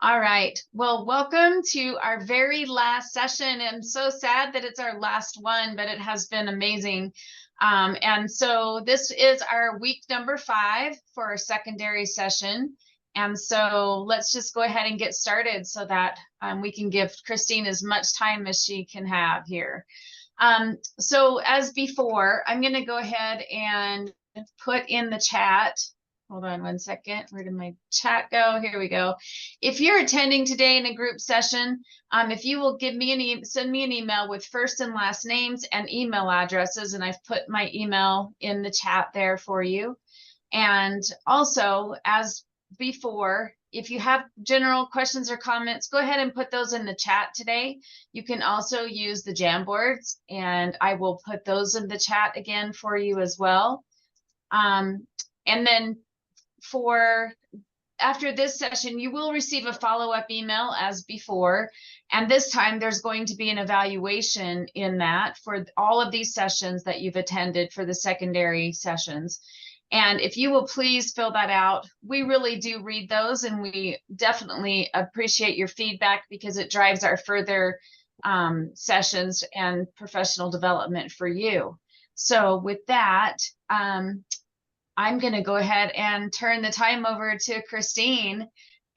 All right. Well, welcome to our very last session. I'm so sad that it's our last one, but it has been amazing. And so this is our week number 5 for our secondary session. And so let's just go ahead and get started so that we can give Christine as much time as she can have here. So as before, I'm going to go ahead and put in the chat. Hold on one second. Where did my chat go? Here we go. If you're attending today in a group session, if you will give me send me an email with first and last names and email addresses, and I've put my email in the chat there for you. And also, as before, if you have general questions or comments, go ahead and put those in the chat today. You can also use the Jamboards, and I will put those in the chat again for you as well. And then after this session, you will receive a follow-up email as before. And this time there's going to be an evaluation in that for all of these sessions that you've attended for the secondary sessions. And if you will please fill that out, we really do read those, and we definitely appreciate your feedback because it drives our further sessions and professional development for you. So with that, I'm going to go ahead and turn the time over to Christine.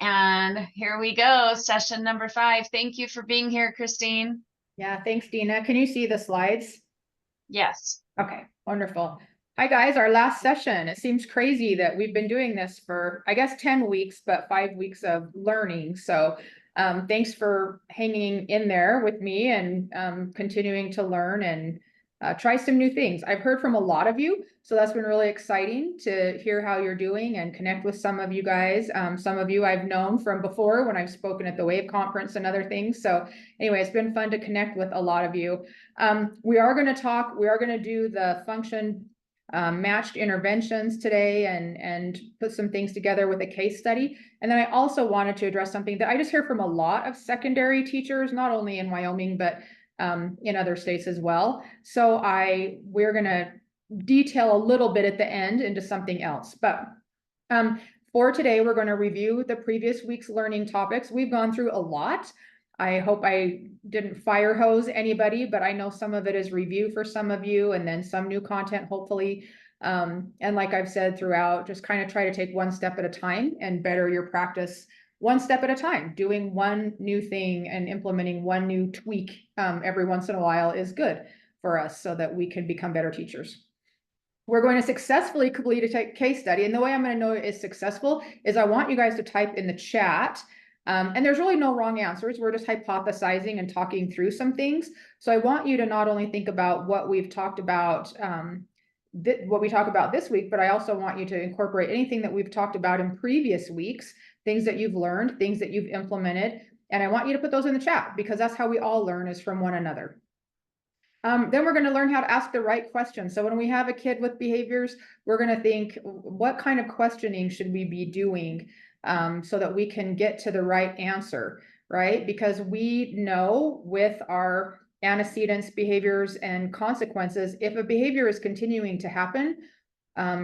And here we go, session number 5. Thank you for being here, Christine. Yeah, thanks, Dina. Can you see the slides? Yes. Okay, wonderful. Hi, guys, our last session. It seems crazy that we've been doing this for, I guess, 10 weeks, but 5 weeks of learning. So thanks for hanging in there with me and continuing to learn and try some new things. I've heard from a lot of you, so that's been really exciting to hear how you're doing and connect with some of you guys. Some of you I've known from before when I've spoken at the WAVE conference and other things. So anyway, it's been fun to connect with a lot of you. We are going to do the function matched interventions today and put some things together with a case study. And then I also wanted to address something that I just hear from a lot of secondary teachers, not only in Wyoming, but in other states as well. So we're going to detail a little bit at the end into something else. But for today, we're going to review the previous week's learning topics. We've gone through a lot. I hope I didn't fire hose anybody, but I know some of it is review for some of you, and then some new content, hopefully. And like I've said throughout, just kind of try to take one step at a time and better your practice one step at a time. Doing one new thing and implementing one new tweak every once in a while is good for us so that we can become better teachers. We're going to successfully complete a case study. And the way I'm going to know it is successful is I want you guys to type in the chat. And there's really no wrong answers. We're just hypothesizing and talking through some things. So I want you to not only think about what we've talked about, what we talk about this week, but I also want you to incorporate anything that we've talked about in previous weeks, things that you've learned, things that you've implemented. And I want you to put those in the chat because that's how we all learn, is from one another. Then we're going to learn how to ask the right questions. So when we have a kid with behaviors, we're going to think, what kind of questioning should we be doing so that we can get to the right answer, right? Because we know with our antecedents, behaviors, and consequences, if a behavior is continuing to happen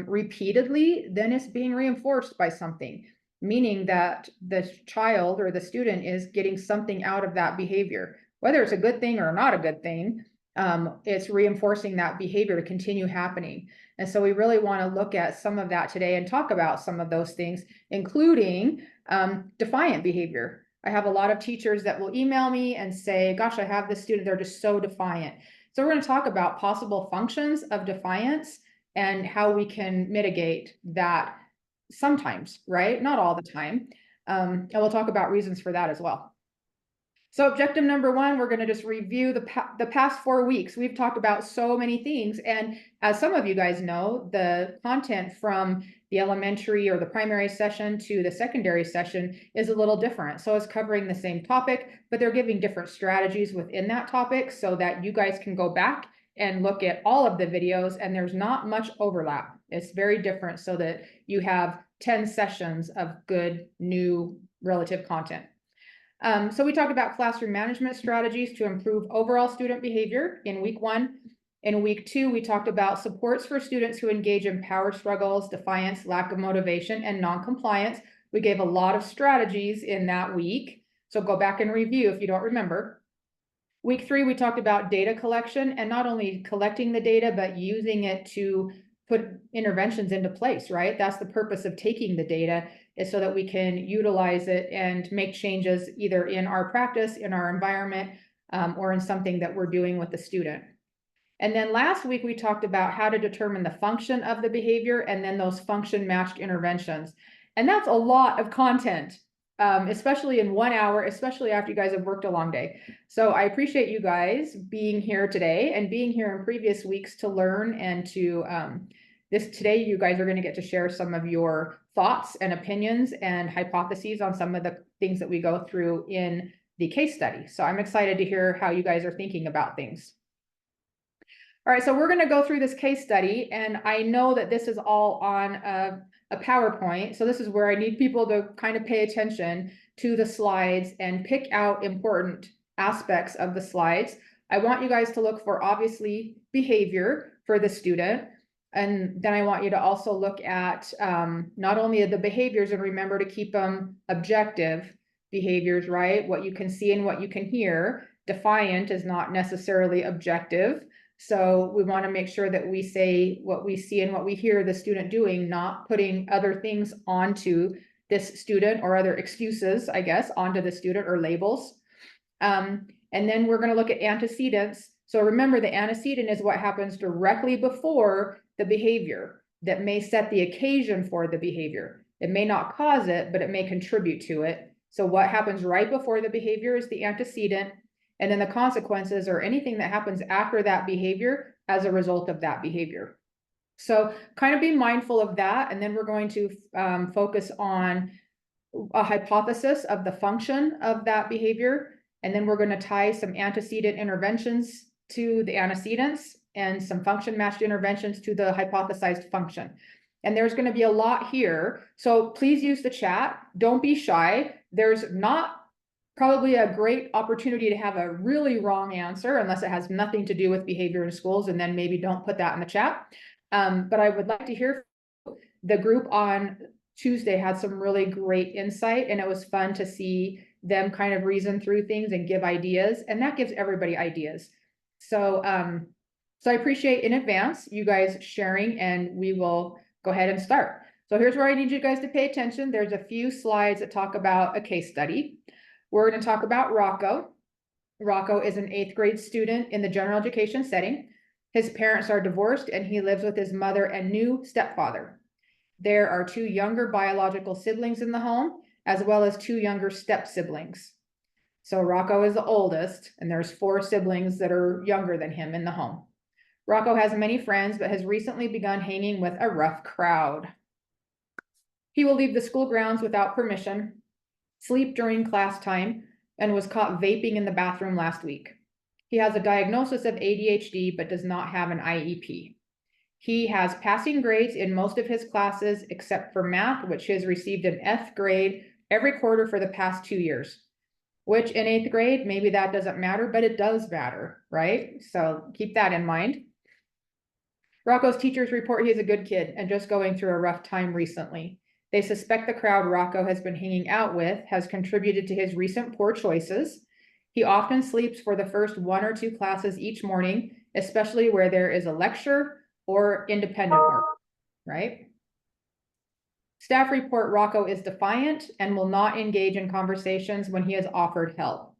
repeatedly, then it's being reinforced by something, meaning that the child or the student is getting something out of that behavior, whether it's a good thing or not a good thing. It's reinforcing that behavior to continue happening. And so we really want to look at some of that today and talk about some of those things, including defiant behavior. I have a lot of teachers that will email me and say, gosh, I have this student, they're just so defiant. So we're going to talk about possible functions of defiance and how we can mitigate that sometimes, right? Not all the time. And we'll talk about reasons for that as well. So objective number 1, we're going to just review the past 4 weeks. We've talked about so many things. And as some of you guys know, the content from the elementary or the primary session to the secondary session is a little different. So it's covering the same topic, but they're giving different strategies within that topic so that you guys can go back and look at all of the videos, and there's not much overlap. It's very different so that you have 10 sessions of good, new, relative content. So we talked about classroom management strategies to improve overall student behavior in week 1. In week 2, we talked about supports for students who engage in power struggles, defiance, lack of motivation, and noncompliance We gave a lot of strategies in that week. So go back and review if you don't remember. Week 3, we talked about data collection and not only collecting the data, but using it to put interventions into place, right? That's the purpose of taking the data, is so that we can utilize it and make changes either in our practice, in our environment, or in something that we're doing with the student. And then last week, we talked about how to determine the function of the behavior and then those function matched interventions. And that's a lot of content, especially in 1 hour, especially after you guys have worked a long day. So I appreciate you guys being here today and being here in previous weeks to learn and to today you guys are going to get to share some of your thoughts and opinions and hypotheses on some of the things that we go through in the case study. So I'm excited to hear how you guys are thinking about things. All right, so we're going to go through this case study, and I know that this is all on a PowerPoint. So this is where I need people to kind of pay attention to the slides and pick out important aspects of the slides. I want you guys to look for, obviously, behavior for the student. And then I want you to also look at not only the behaviors, and remember to keep them objective behaviors, right? What you can see and what you can hear. Defiant is not necessarily objective. So we want to make sure that we say what we see and what we hear the student doing, not putting other things onto this student or other excuses, I guess, onto the student or labels. And then we're going to look at antecedents. So remember, the antecedent is what happens directly before the behavior that may set the occasion for the behavior. It may not cause it, but it may contribute to it. So what happens right before the behavior is the antecedent. And then the consequences or anything that happens after that behavior as a result of that behavior. So kind of be mindful of that. And then we're going to focus on a hypothesis of the function of that behavior. And then we're going to tie some antecedent interventions to the antecedents and some function matched interventions to the hypothesized function. And there's going to be a lot here. So please use the chat. Don't be shy. There's not probably a great opportunity to have a really wrong answer, unless it has nothing to do with behavior in schools, and then maybe don't put that in the chat. But I would like to hear the group on Tuesday had some really great insight, and it was fun to see them kind of reason through things and give ideas, and that gives everybody ideas. So, so I appreciate in advance you guys sharing, and we will go ahead and start. So here's where I need you guys to pay attention. There's a few slides that talk about a case study. We're going to talk about Rocco. Rocco is an 8th grade student in the general education setting. His parents are divorced and he lives with his mother and new stepfather. There are 2 younger biological siblings in the home, as well as 2 younger step siblings. So Rocco is the oldest, and there's 4 siblings that are younger than him in the home. Rocco has many friends, but has recently begun hanging with a rough crowd. He will leave the school grounds without permission, sleep during class time, and was caught vaping in the bathroom last week. He has a diagnosis of ADHD, but does not have an IEP. He has passing grades in most of his classes, except for math, which he has received an F grade every quarter for the past 2 years. Which in 8th grade, maybe that doesn't matter, but it does matter, right? So keep that in mind. Rocco's teachers report he is a good kid and just going through a rough time recently. They suspect the crowd Rocco has been hanging out with has contributed to his recent poor choices. He often sleeps for the first 1 or 2 classes each morning, especially where there is a lecture or independent work, right? Staff report Rocco is defiant and will not engage in conversations when he is offered help.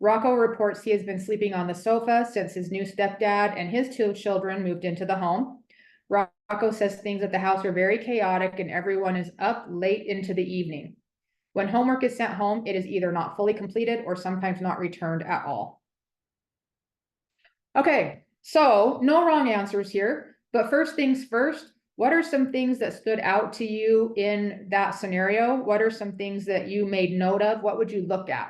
Rocco reports he has been sleeping on the sofa since his new stepdad and his 2 children moved into the home. Rocco says things at the house are very chaotic and everyone is up late into the evening. When homework is sent home, it is either not fully completed or sometimes not returned at all. Okay, so no wrong answers here, but first things first, what are some things that stood out to you in that scenario? What are some things that you made note of? What would you look at?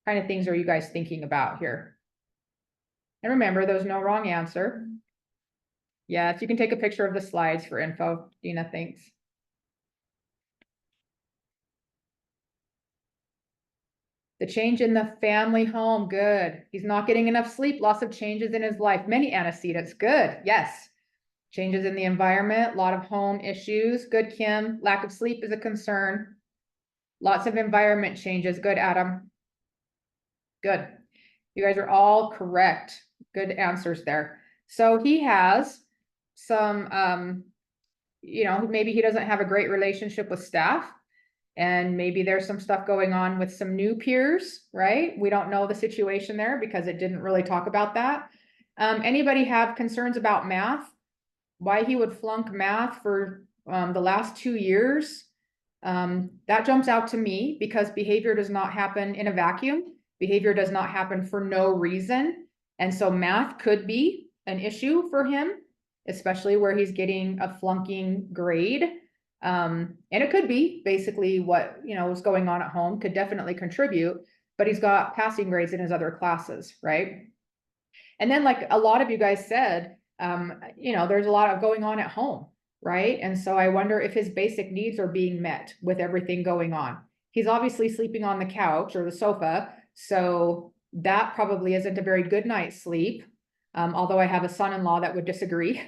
What kind of things are you guys thinking about here? And remember, there's no wrong answer. Yes, you can take a picture of the slides for info. Dina, thanks. The change in the family home, good. He's not getting enough sleep, lots of changes in his life, many antecedents, good, yes. Changes in the environment, a lot of home issues, good, Kim. Lack of sleep is a concern. Lots of environment changes. Good, Adam. Good. You guys are all correct. Good answers there. So he has some, maybe he doesn't have a great relationship with staff. And maybe there's some stuff going on with some new peers, right? We don't know the situation there because it didn't really talk about that. Anybody have concerns about math? Why he would flunk math for the last 2 years? That jumps out to me because behavior does not happen in a vacuum. Behavior does not happen for no reason. And so math could be an issue for him, especially where he's getting a flunking grade. And it could be basically what, was going on at home could definitely contribute, but he's got passing grades in his other classes, right? And then like a lot of you guys said, there's a lot of going on at home, right? And so I wonder if his basic needs are being met with everything going on. He's obviously sleeping on the couch or the sofa, so that probably isn't a very good night's sleep. Although I have a son-in-law that would disagree.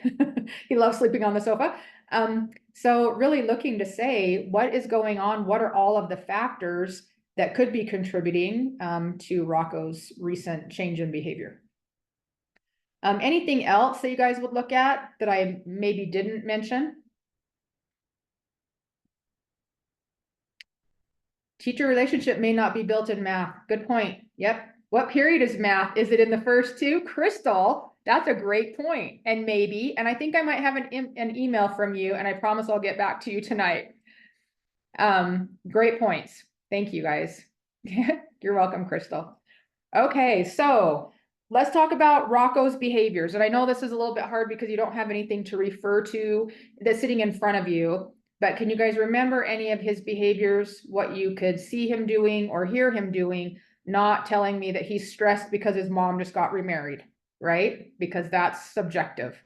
He loves sleeping on the sofa. So really looking to say, what is going on? What are all of the factors that could be contributing to Rocco's recent change in behavior? Anything else that you guys would look at that I maybe didn't mention? Teacher relationship may not be built in math. Good point. Yep. What period is math? Is it in the first two? Crystal, that's a great point. And maybe, and I think I might have an email from you, and I promise I'll get back to you tonight. Great points. Thank you guys. You're welcome, Crystal. Okay, so let's talk about Rocco's behaviors. And I know this is a little bit hard because you don't have anything to refer to that's sitting in front of you. But can you guys remember any of his behaviors, what you could see him doing or hear him doing, not telling me that he's stressed because his mom just got remarried, right? Because that's subjective.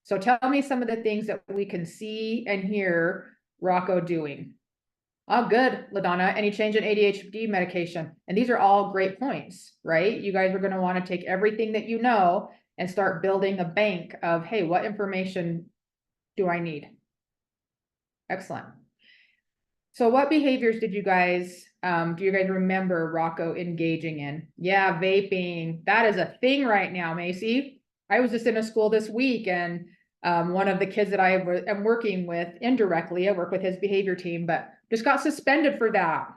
So tell me some of the things that we can see and hear Rocco doing. Oh, good, LaDonna. Any change in ADHD medication? And these are all great points, right? You guys are going to want to take everything that you know and start building a bank of, hey, what information do I need? Excellent. So what behaviors did you guys, do you guys remember Rocco engaging in? Yeah, vaping. That is a thing right now, Macy. I was just in a school this week and one of the kids that I am working with indirectly, I work with his behavior team, but just got suspended for that.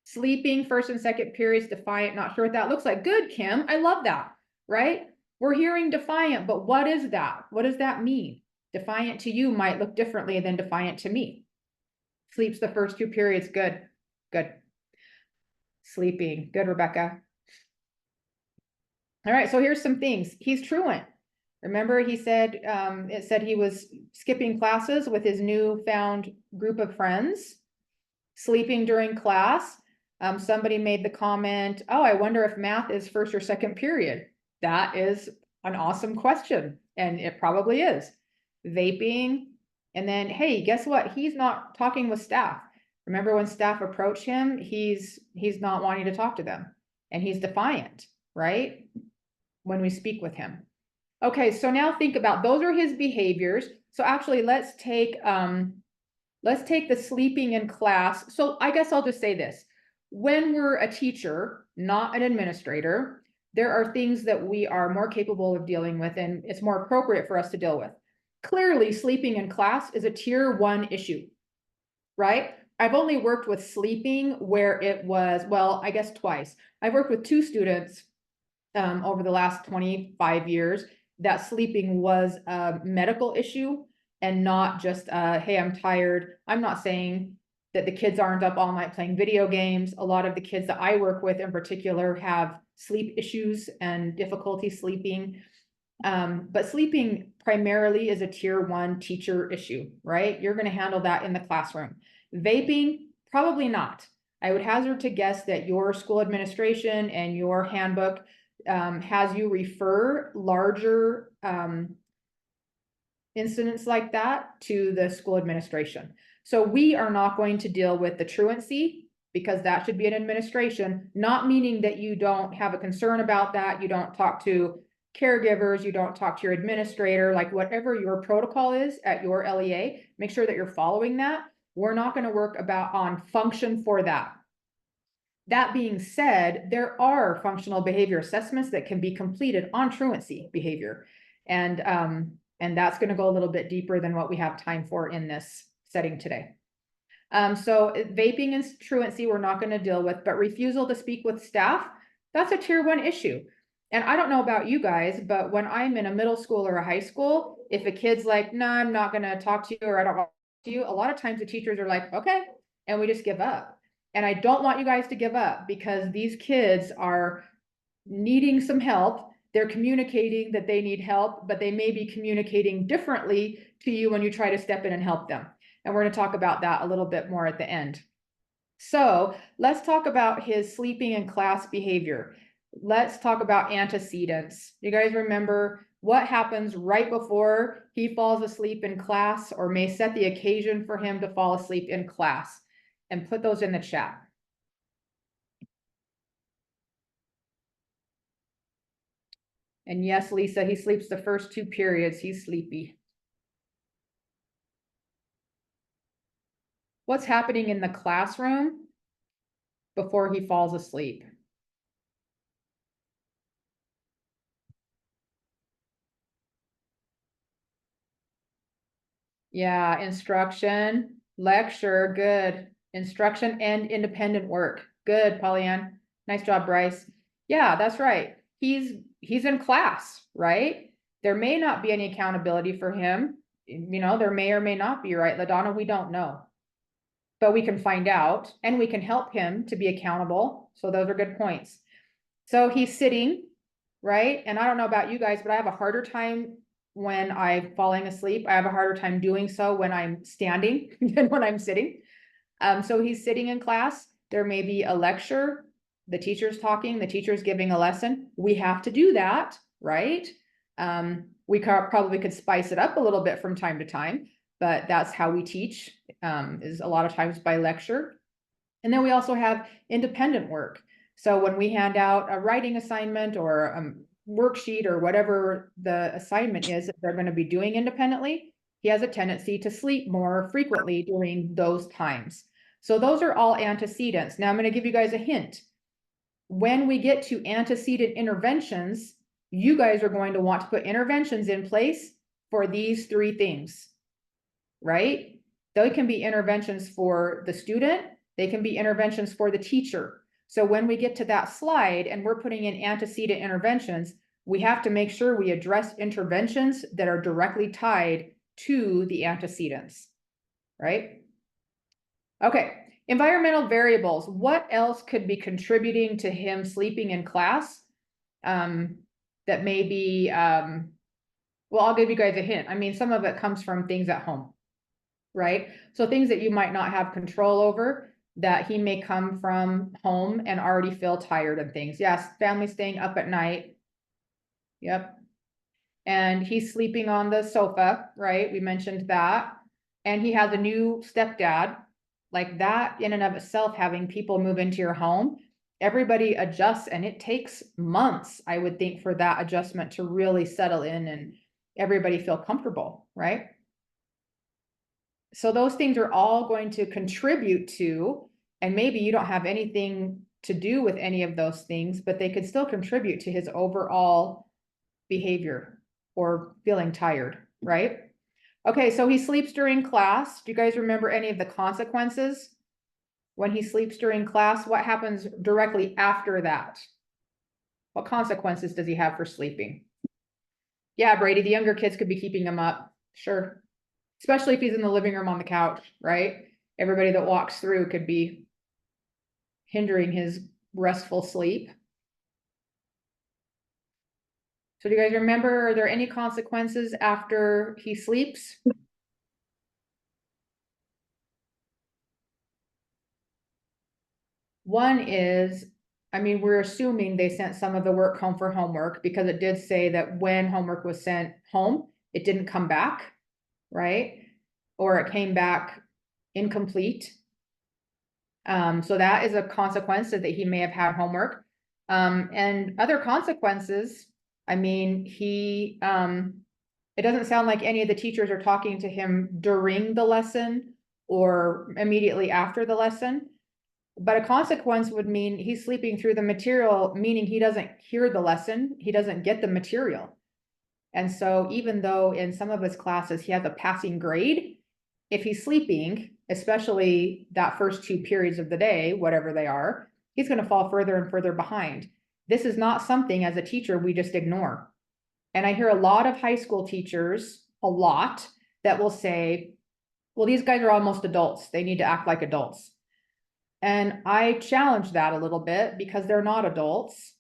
Sleeping first and second periods, defiant, not sure what that looks like. Good, Kim. I love that, right? We're hearing defiant, but what is that? What does that mean? Defiant to you might look differently than defiant to me. Sleeps the first 2 periods. Good, good. Sleeping. Good, Rebecca. All right, so here's some things. He's truant. Remember, he said, it said he was skipping classes with his newfound group of friends, sleeping during class. Somebody made the comment, oh, I wonder if math is first or second period. That is an awesome question, and it probably is. Vaping, and then, hey, guess what? He's not talking with staff. Remember when staff approach him, he's not wanting to talk to them, and he's defiant, right? When we speak with him. Okay, so now think about, those are his behaviors. So actually, let's take the sleeping in class. So I guess I'll just say this. When we're a teacher, not an administrator, there are things that we are more capable of dealing with, and it's more appropriate for us to deal with. Clearly, sleeping in class is a tier 1 issue, right? I've only worked with sleeping where it was, well, I guess twice. I've worked with 2 students over the last 25 years that sleeping was a medical issue and not just, hey, I'm tired. I'm not saying that the kids aren't up all night playing video games. A lot of the kids that I work with in particular have sleep issues and difficulty sleeping. But sleeping primarily is a tier 1 teacher issue, right? You're going to handle that in the classroom. Vaping, probably not. I would hazard to guess that your school administration and your handbook has you refer larger incidents like that to the school administration. So we are not going to deal with the truancy because that should be an administration, not meaning that you don't have a concern about that. You don't talk to caregivers, you don't talk to your administrator, like whatever your protocol is at your LEA, make sure that you're following that. We're not going to work on function for that. That being said, there are functional behavior assessments that can be completed on truancy behavior. And that's going to go a little bit deeper than what we have time for in this setting today. So vaping and truancy, we're not going to deal with, but refusal to speak with staff, that's a tier 1 issue. And I don't know about you guys, but when I'm in a middle school or a high school, if a kid's like, no, I'm not going to talk to you, or I don't want to you, a lot of times the teachers are like, okay, and we just give up. And I don't want you guys to give up, because these kids are needing some help. They're communicating that they need help, but they may be communicating differently to you when you try to step in and help them. And we're going to talk about that a little bit more at the end. So let's talk about his sleeping in class behavior. Let's talk about antecedents. You guys remember what happens right before he falls asleep in class, or may set the occasion for him to fall asleep in class? And put those in the chat. And yes, Lisa, he sleeps the first 2 periods. He's sleepy. What's happening in the classroom before he falls asleep? Yeah, instruction, lecture, good. Instruction and independent work. Good, Pollyann. Nice job, Bryce. Yeah, that's right. He's in class, right? There may not be any accountability for him. You know, there may or may not be, right, LaDonna? We don't know. But we can find out, and we can help him to be accountable. So those are good points. So he's sitting, right? And I don't know about you guys, but I have a harder time when I'm falling asleep. I have a harder time doing so when I'm standing than when I'm sitting. So he's sitting in class. There may be a lecture. The teacher's talking, the teacher's giving a lesson. We have to do that, right? We probably could spice it up a little bit from time to time, but that's how we teach, is a lot of times by lecture. And then we also have independent work. So when we hand out a writing assignment or a worksheet or whatever the assignment is that they're going to be doing independently, he has a tendency to sleep more frequently during those times. So those are all antecedents. Now I'm going to give you guys a hint. When we get to antecedent interventions, you guys are going to want to put interventions in place for these 3 things, right? They can be interventions for the student. They can be interventions for the teacher. So when we get to that slide and we're putting in antecedent interventions, we have to make sure we address interventions that are directly tied to the antecedents, right? Okay, environmental variables. What else could be contributing to him sleeping in class? That may be, well, I'll give you guys a hint. I mean, some of it comes from things at home, right? So things that you might not have control over, that he may come from home and already feel tired of things. Yes, family staying up at night. Yep. And he's sleeping on the sofa, right? We mentioned that. And he has a new stepdad. Like that in and of itself, having people move into your home, everybody adjusts, and it takes months, I would think, for that adjustment to really settle in and everybody feel comfortable, right? So those things are all going to contribute to, and maybe you don't have anything to do with any of those things, but they could still contribute to his overall behavior or feeling tired, right? Okay, so he sleeps during class. Do you guys remember any of the consequences when he sleeps during class? What happens directly after that? What consequences does he have for sleeping? Yeah, Brady, the younger kids could be keeping him up. Sure. Especially if he's in the living room on the couch, right? Everybody that walks through could be hindering his restful sleep. So do you guys remember, are there any consequences after he sleeps? One is, I mean, we're assuming they sent some of the work home for homework, because it did say that when homework was sent home, it didn't come back, right? Or it came back incomplete. So that is a consequence, that he may have had homework. And other consequences, I mean, it doesn't sound like any of the teachers are talking to him during the lesson or immediately after the lesson. But a consequence would mean he's sleeping through the material, meaning he doesn't hear the lesson, he doesn't get the material. And so even though in some of his classes he has a passing grade, if he's sleeping, especially that first 2 periods of the day, whatever they are, he's going to fall further and further behind. This is not something as a teacher we just ignore. And I hear a lot of high school teachers, a lot, that will say, well, these guys are almost adults. They need to act like adults. And I challenge that a little bit because they're not adults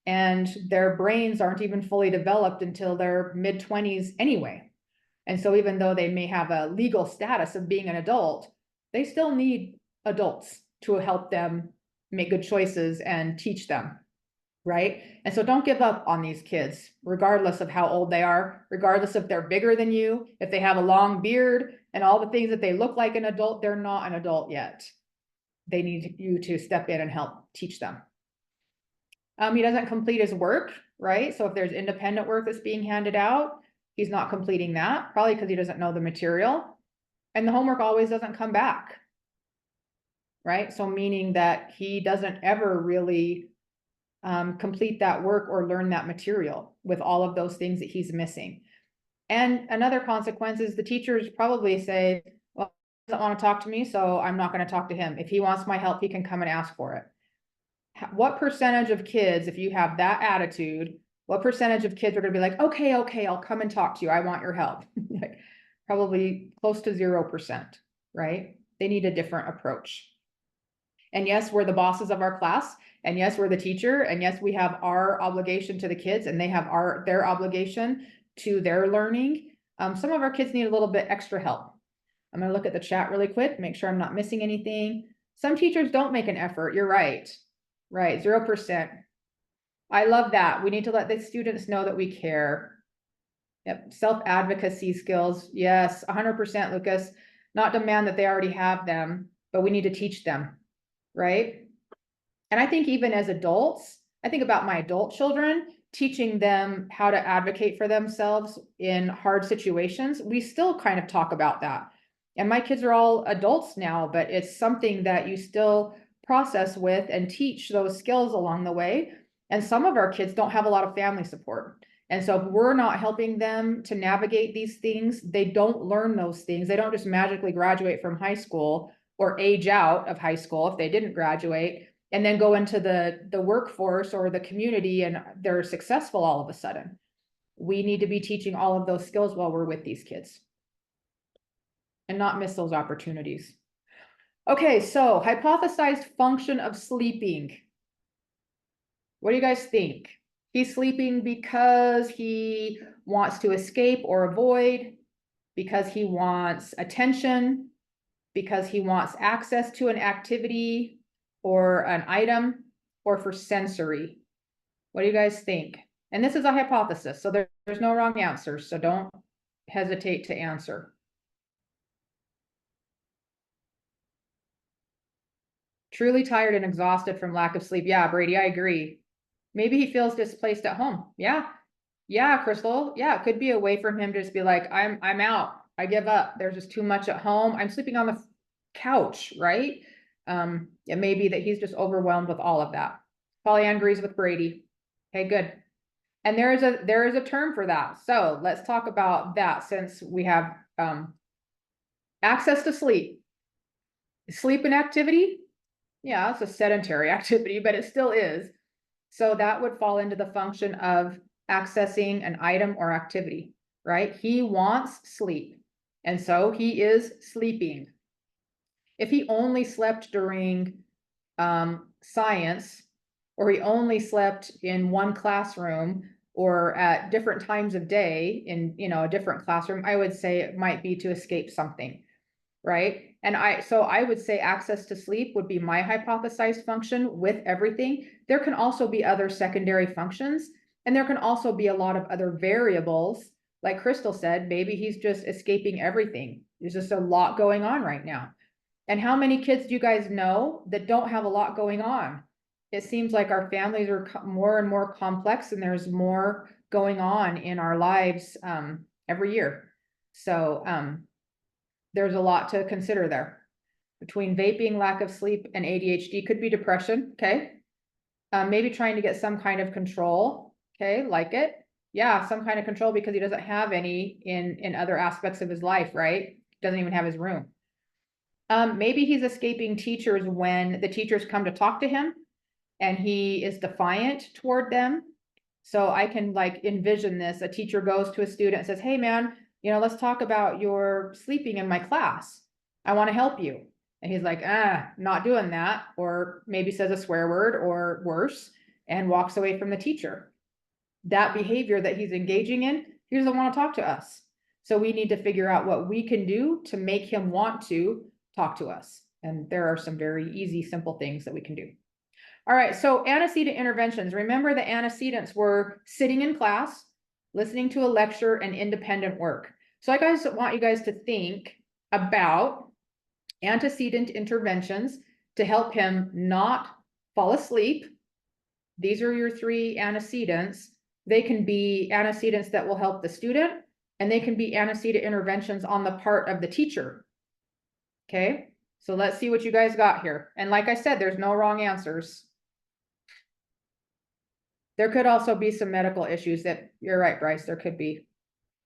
and their brains aren't even fully developed until their mid-20s anyway. And so even though they may have a legal status of being an adult, they still need adults to help them make good choices and teach them, right? And so don't give up on these kids, regardless of how old they are, regardless if they're bigger than you, if they have a long beard and all the things that they look like an adult, they're not an adult yet. They need you to step in and help teach them. He doesn't complete his work, right? So if there's independent work that's being handed out, he's not completing that, probably because he doesn't know the material. And the homework always doesn't come back, right? So meaning that he doesn't ever really complete that work or learn that material with all of those things that he's missing. And another consequence is the teachers probably say, well, he doesn't want to talk to me, so I'm not going to talk to him. If he wants my help, he can come and ask for it. What percentage of kids, if you have that attitude, what percentage of kids are going to be like, okay, I'll come and talk to you. I want your help. Probably close to 0%, right? They need a different approach. And yes, we're the bosses of our class. And yes, we're the teacher. And yes, we have our obligation to the kids and they have their obligation to their learning. Some of our kids need a little bit extra help. I'm going to look at the chat really quick, make sure I'm not missing anything. Some teachers don't make an effort. You're right. Right. 0%. I love that. We need to let the students know that we care. Yep. Self-advocacy skills. Yes. 100%, Lucas. Not demand that they already have them, but we need to teach them. Right. And I think even as adults, I think about my adult children, teaching them how to advocate for themselves in hard situations. We still kind of talk about that. And my kids are all adults now, but it's something that you still process with and teach those skills along the way. And some of our kids don't have a lot of family support. And so if we're not helping them to navigate these things, they don't learn those things. They don't just magically graduate from high school or age out of high school if they didn't graduate and then go into the workforce or the community and they're successful all of a sudden. We need to be teaching all of those skills while we're with these kids and not miss those opportunities. Okay, so hypothesized function of sleeping. What do you guys think? He's sleeping because he wants to escape or avoid, because he wants attention, because he wants access to an activity or an item, or for sensory. What do you guys think? And this is a hypothesis, so there's no wrong answers, so don't hesitate to answer. Truly tired and exhausted from lack of sleep. Yeah, Brady, I agree. Maybe he feels displaced at home. Yeah. Yeah, Crystal. Yeah, it could be a way for him to just be like, I'm out. I give up. There's just too much at home. I'm sleeping on the couch, right? It may be that he's just overwhelmed with all of that. Pollyann agrees with Brady. Okay, good. And there is a term for that. So let's talk about that since we have access to sleep. Sleep and activity. Yeah, it's a sedentary activity, but it still is. So that would fall into the function of accessing an item or activity, right? He wants sleep. And so he is sleeping. If he only slept during science, or he only slept in one classroom or at different times of day in, a different classroom, I would say it might be to escape something, right? And so I would say access to sleep would be my hypothesized function with everything. There can also be other secondary functions, and there can also be a lot of other variables. Like Crystal said, maybe he's just escaping everything. There's just a lot going on right now. And how many kids do you guys know that don't have a lot going on? It seems like our families are more and more complex and there's more going on in our lives every year. So there's a lot to consider there. Between vaping, lack of sleep, and ADHD could be depression, okay? Maybe trying to get some kind of control, okay, like it. Yeah, some kind of control because he doesn't have any in other aspects of his life, right? Doesn't even have his room. Maybe he's escaping teachers when the teachers come to talk to him and he is defiant toward them. So I can like envision this. A teacher goes to a student and says, hey man, let's talk about your sleeping in my class. I want to help you. And he's like, not doing that. Or maybe says a swear word or worse and walks away from the teacher. That behavior that he's engaging in, he doesn't want to talk to us. So we need to figure out what we can do to make him want to talk to us. And there are some very easy, simple things that we can do. All right, so antecedent interventions. Remember the antecedents were sitting in class, listening to a lecture, and independent work. So I want you guys to think about antecedent interventions to help him not fall asleep. These are your 3 antecedents. They can be antecedents that will help the student, and they can be antecedent interventions on the part of the teacher. Okay, so let's see what you guys got here. And like I said, there's no wrong answers. There could also be some medical issues that you're right, Bryce, there could be.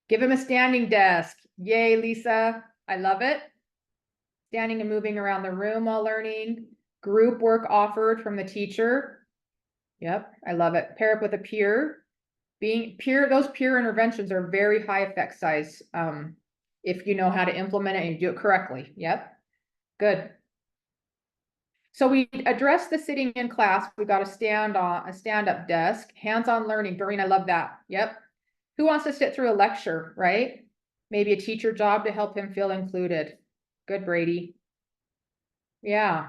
Give him a standing desk. Yay, Lisa. I love it. Standing and moving around the room while learning. Group work offered from the teacher. Yep, I love it. Pair up with a peer. Those peer interventions are very high effect size. If you know how to implement it and you do it correctly. Yep, good. So we addressed the sitting in class. We got a stand-up desk, hands-on learning. Doreen, I love that. Yep. Who wants to sit through a lecture, right? Maybe a teacher job to help him feel included. Good, Brady. Yeah,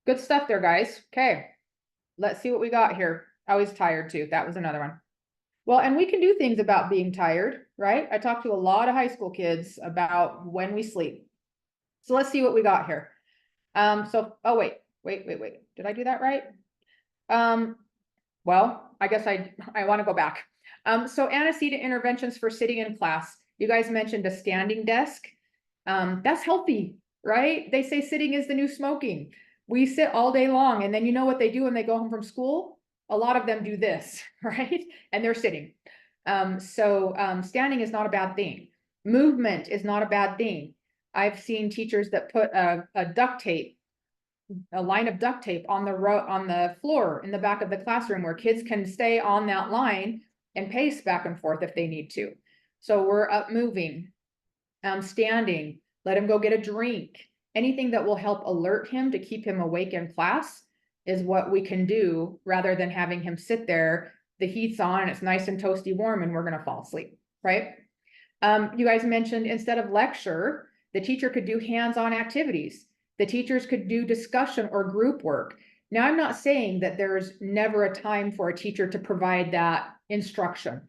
good stuff there, guys. Okay, let's see what we got here. I was tired too. That was another one. Well, and we can do things about being tired, right? I talked to a lot of high school kids about when we sleep. So let's see what we got here. Oh, wait. Did I do that right? Well, I guess I want to go back. So antecedent interventions for sitting in class. You guys mentioned a standing desk. That's healthy, right? They say sitting is the new smoking. We sit all day long, and then you know what they do when they go home from school? A lot of them do this, right? And they're sitting. Standing is not a bad thing. Movement is not a bad thing. I've seen teachers that put a line of duct tape on the floor in the back of the classroom where kids can stay on that line and pace back and forth if they need to. So we're up moving, standing, let him go get a drink. Anything that will help alert him to keep him awake in class is what we can do rather than having him sit there. The heat's on and it's nice and toasty warm and we're going to fall asleep, right? You guys mentioned instead of lecture, the teacher could do hands-on activities. The teachers could do discussion or group work. Now, I'm not saying that there's never a time for a teacher to provide that instruction.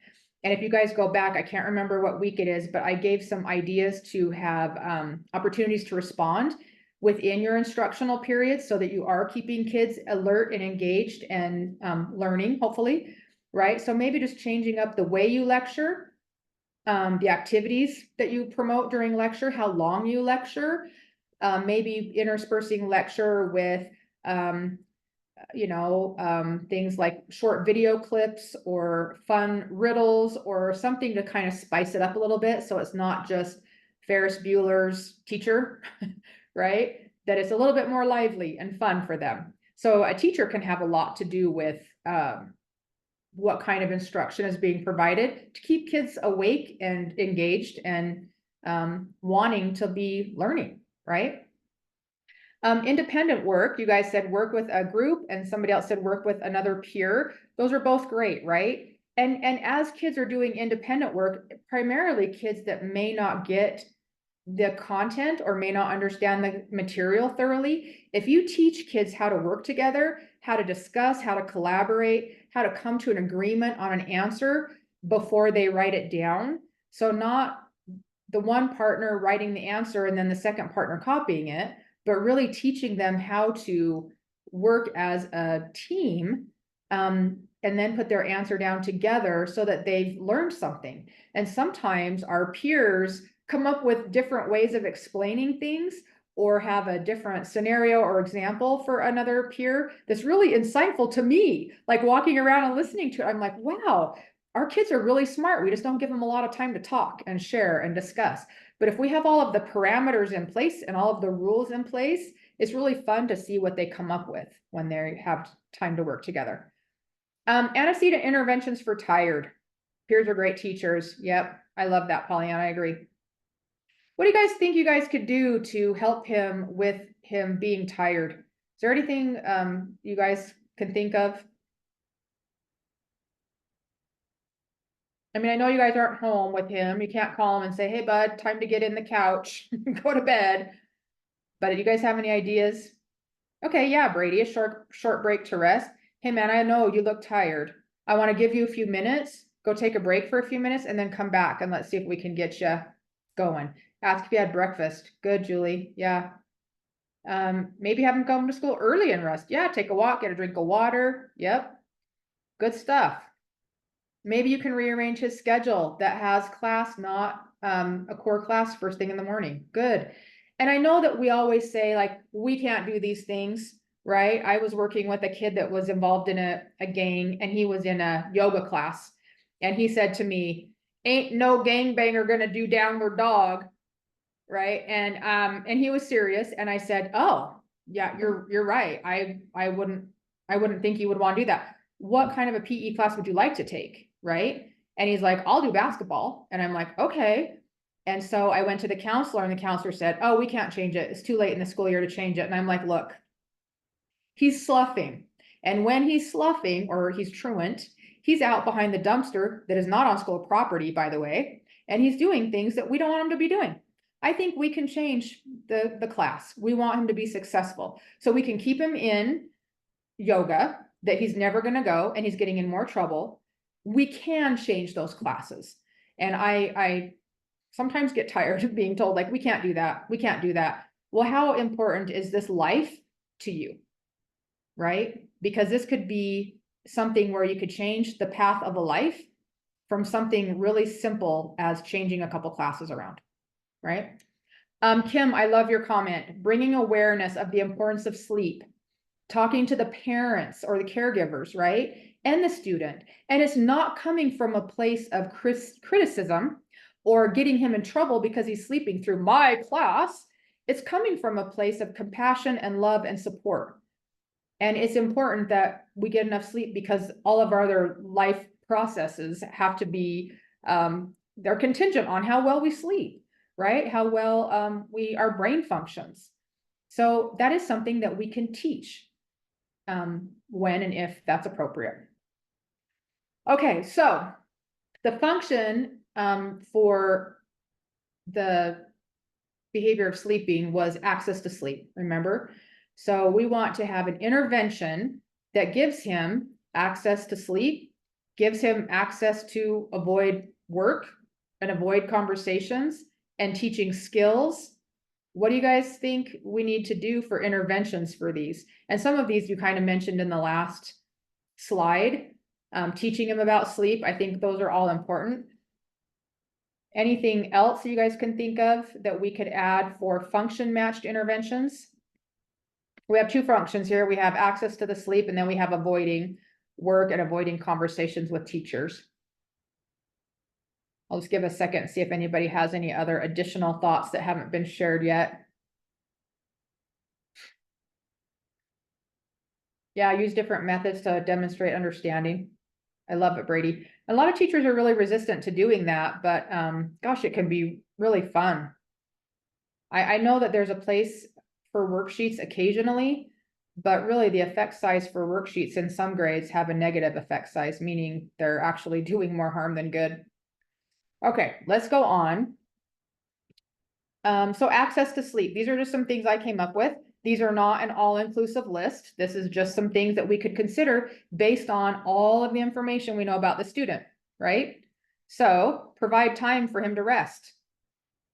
And if you guys go back, I can't remember what week it is, but I gave some ideas to have opportunities to respond within your instructional periods so that you are keeping kids alert and engaged and learning, hopefully, right? So maybe just changing up the way you lecture, the activities that you promote during lecture, how long you lecture, maybe interspersing lecture with, things like short video clips or fun riddles or something to kind of spice it up a little bit. So it's not just Ferris Bueller's teacher, right? That it's a little bit more lively and fun for them. So a teacher can have a lot to do with what kind of instruction is being provided to keep kids awake and engaged and wanting to be learning, right? Independent work, you guys said work with a group and somebody else said work with another peer. Those are both great, right? And as kids are doing independent work, primarily kids that may not get the content or may not understand the material thoroughly, if you teach kids how to work together, how to discuss, how to collaborate, how to come to an agreement on an answer before they write it down. So not the one partner writing the answer and then the second partner copying it, but really teaching them how to work as a team, and then put their answer down together so that they've learned something. And sometimes our peers come up with different ways of explaining things or have a different scenario or example for another peer that's really insightful to me, like walking around and listening to it, I'm like, wow, our kids are really smart. We just don't give them a lot of time to talk and share and discuss. But if we have all of the parameters in place and all of the rules in place, it's really fun to see what they come up with when they have time to work together. Antecedent interventions for tired. Peers are great teachers. Yep, I love that, Pollyanna. I agree. What do you guys think you guys could do to help him with him being tired? Is there anything you guys can think of? I mean, I know you guys aren't home with him. You can't call him and say, hey, bud, time to get in the couch, go to bed. But do you guys have any ideas? Okay, yeah, Brady, a short break to rest. Hey, man, I know you look tired. I want to give you a few minutes. Go take a break for a few minutes and then come back and let's see if we can get you going. Ask if you had breakfast. Good, Julie. Yeah. Maybe have him come to school early and rest. Yeah, take a walk, get a drink of water. Yep. Good stuff. Maybe you can rearrange his schedule that has class, not a core class first thing in the morning. Good. And I know that we always say like, we can't do these things, right? I was working with a kid that was involved in a gang and he was in a yoga class. And he said to me, ain't no gangbanger gonna do downward dog. Right. And he was serious. And I said, oh, yeah, you're right. I wouldn't think you would want to do that. What kind of a PE class would you like to take? Right. And he's like, I'll do basketball. And I'm like, okay. And so I went to the counselor and the counselor said, oh, we can't change it. It's too late in the school year to change it. And I'm like, look, he's sloughing. And when he's sloughing or he's truant, he's out behind the dumpster that is not on school property, by the way. And he's doing things that we don't want him to be doing. I think we can change the class. We want him to be successful. So we can keep him in yoga that he's never going to go and he's getting in more trouble. We can change those classes. And I sometimes get tired of being told like, we can't do that. We can't do that. Well, how important is this life to you? Right? Because this could be something where you could change the path of a life from something really simple as changing a couple classes around. Right? Kim, I love your comment. Bringing awareness of the importance of sleep, talking to the parents or the caregivers, right? And the student. And it's not coming from a place of criticism or getting him in trouble because he's sleeping through my class. It's coming from a place of compassion and love and support. And it's important that we get enough sleep because all of our other life processes have to be, they're contingent on how well we sleep. Right? How well our brain functions. So that is something that we can teach when and if that's appropriate. Okay, so the function for the behavior of sleeping was access to sleep, remember? So we want to have an intervention that gives him access to sleep, gives him access to avoid work and avoid conversations, and teaching skills. What do you guys think we need to do for interventions for these? And some of these you kind of mentioned in the last slide. Teaching them about sleep, I think those are all important. Anything else you guys can think of that we could add for function matched interventions? We have two functions here. We have access to the sleep, and then we have avoiding work and avoiding conversations with teachers. I'll just give a second and see if anybody has any other additional thoughts that haven't been shared yet. Yeah, use different methods to demonstrate understanding. I love it, Brady. A lot of teachers are really resistant to doing that, but gosh, it can be really fun. I know that there's a place for worksheets occasionally, but really the effect size for worksheets in some grades have a negative effect size, meaning they're actually doing more harm than good. Okay, let's go on. So access to sleep. These are just some things I came up with. These are not an all-inclusive list. This is just some things that we could consider based on all of the information we know about the student, right? So provide time for him to rest.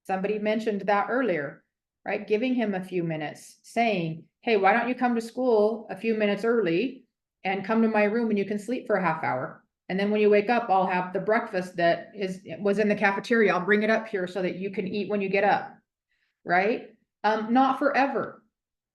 Somebody mentioned that earlier, right? Giving him a few minutes, saying, hey, why don't you come to school a few minutes early and come to my room and you can sleep for a half hour, And then when you wake up, I'll have the breakfast that was in the cafeteria. I'll bring it up here so that you can eat when you get up, right? Not forever,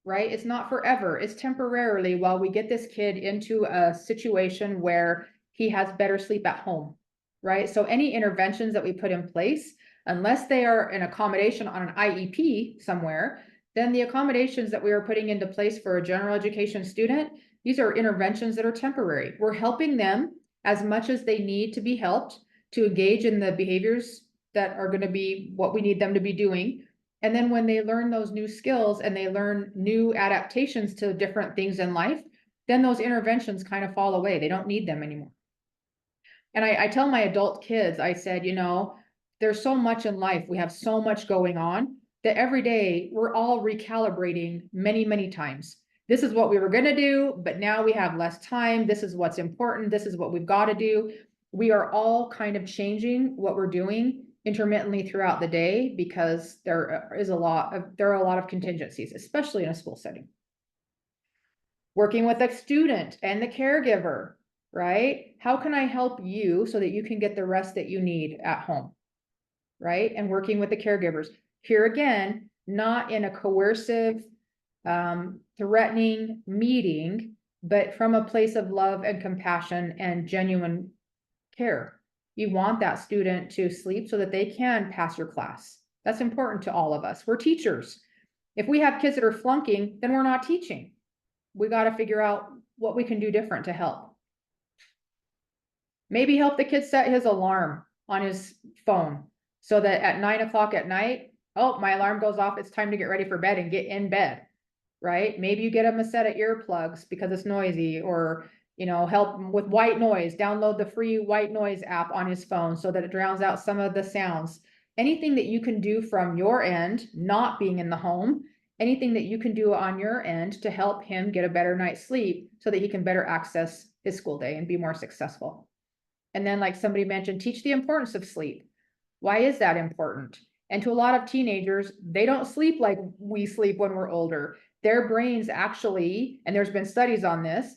right? It's not forever. It's temporarily while we get this kid into a situation where he has better sleep at home, right? So any interventions that we put in place, unless they are an accommodation on an IEP somewhere, then the accommodations that we are putting into place for a general education student, these are interventions that are temporary. We're helping them as much as they need to be helped to engage in the behaviors that are going to be what we need them to be doing. And then when they learn those new skills and they learn new adaptations to different things in life, then those interventions kind of fall away. They don't need them anymore. And I tell my adult kids, I said, there's so much in life. We have so much going on that every day we're all recalibrating many, many times. This is what we were going to do, but now we have less time. This is what's important. This is what we've got to do. We are all kind of changing what we're doing intermittently throughout the day because there are a lot of contingencies, especially in a school setting. Working with a student and the caregiver, right? How can I help you so that you can get the rest that you need at home, right? And working with the caregivers. Here again, not in a coercive, threatening meeting, but from a place of love and compassion and genuine care. You want that student to sleep so that they can pass your class. That's important to all of us. We're teachers. If we have kids that are flunking, then we're not teaching. We got to figure out what we can do different to help. Maybe help the kid set his alarm on his phone so that at 9 o'clock at night, oh, my alarm goes off. It's time to get ready for bed and get in bed, right? Maybe you get them a set of earplugs because it's noisy, or help with white noise, download the free white noise app on his phone so that it drowns out some of the sounds. Anything that you can do from your end, not being in the home, anything that you can do on your end to help him get a better night's sleep so that he can better access his school day and be more successful. And then, like somebody mentioned, teach the importance of sleep. Why is that important? And to a lot of teenagers, they don't sleep like we sleep when we're older. Their brains actually, and there's been studies on this,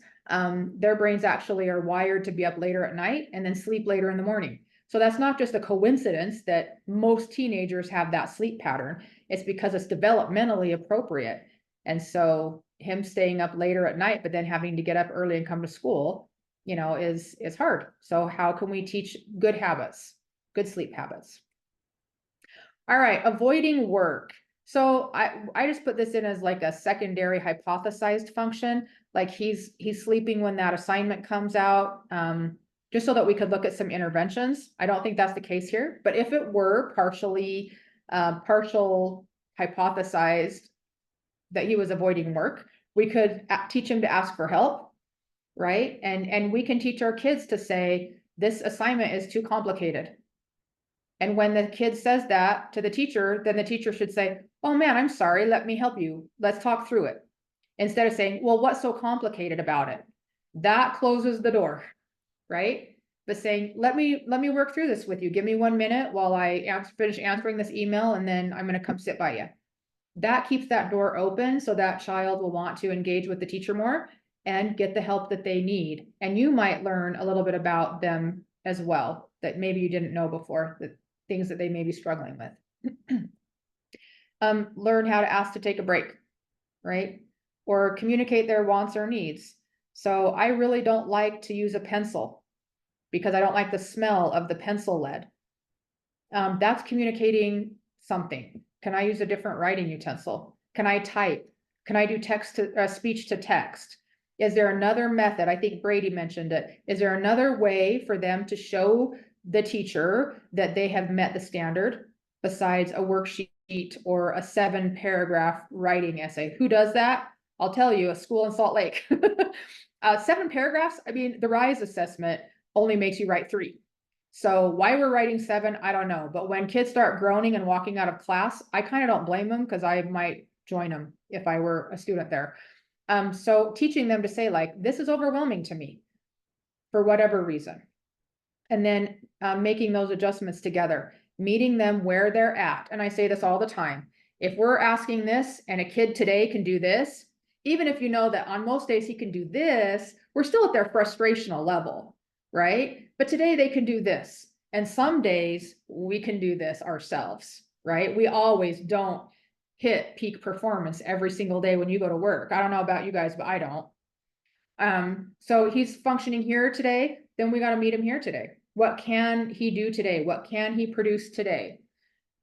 their brains actually are wired to be up later at night and then sleep later in the morning. So that's not just a coincidence that most teenagers have that sleep pattern. It's because it's developmentally appropriate. And so him staying up later at night, but then having to get up early and come to school, is hard. So how can we teach good habits, good sleep habits? All right, avoiding work. So I just put this in as like a secondary hypothesized function, like he's sleeping when that assignment comes out, just so that we could look at some interventions. I don't think that's the case here, but if it were partial hypothesized that he was avoiding work, we could teach him to ask for help, right? And we can teach our kids to say, this assignment is too complicated. And when the kid says that to the teacher, then the teacher should say, oh man, I'm sorry, let me help you. Let's talk through it. Instead of saying, well, what's so complicated about it? That closes the door, right? But saying, let me work through this with you. Give me 1 minute while I finish answering this email, and then I'm going to come sit by you. That keeps that door open so that child will want to engage with the teacher more and get the help that they need. And you might learn a little bit about them as well that maybe you didn't know before, the things that they may be struggling with. Learn how to ask to take a break, right? Or communicate their wants or needs. So I really don't like to use a pencil because I don't like the smell of the pencil lead. That's communicating something. Can I use a different writing utensil? Can I type? Can I do text to speech to text? Is there another method? I think Brady mentioned it. Is there another way for them to show the teacher that they have met the standard besides a worksheet or a 7-paragraph writing essay? Who does that? I'll tell you, a school in Salt Lake. 7 paragraphs. I mean, the RISE assessment only makes you write 3. So why we're writing 7, I don't know. But when kids start groaning and walking out of class, I kind of don't blame them because I might join them if I were a student there. So teaching them to say, like, this is overwhelming to me for whatever reason. And then making those adjustments together, meeting them where they're at. And I say this all the time. If we're asking this and a kid today can do this, even if you know that on most days he can do this, we're still at their frustrational level, right? but today they can do this. And some days we can do this ourselves, right? We always don't hit peak performance every single day when you go to work. I don't know about you guys, but I don't. So he's functioning here today, then we got to meet him here today. What can he do today? What can he produce today?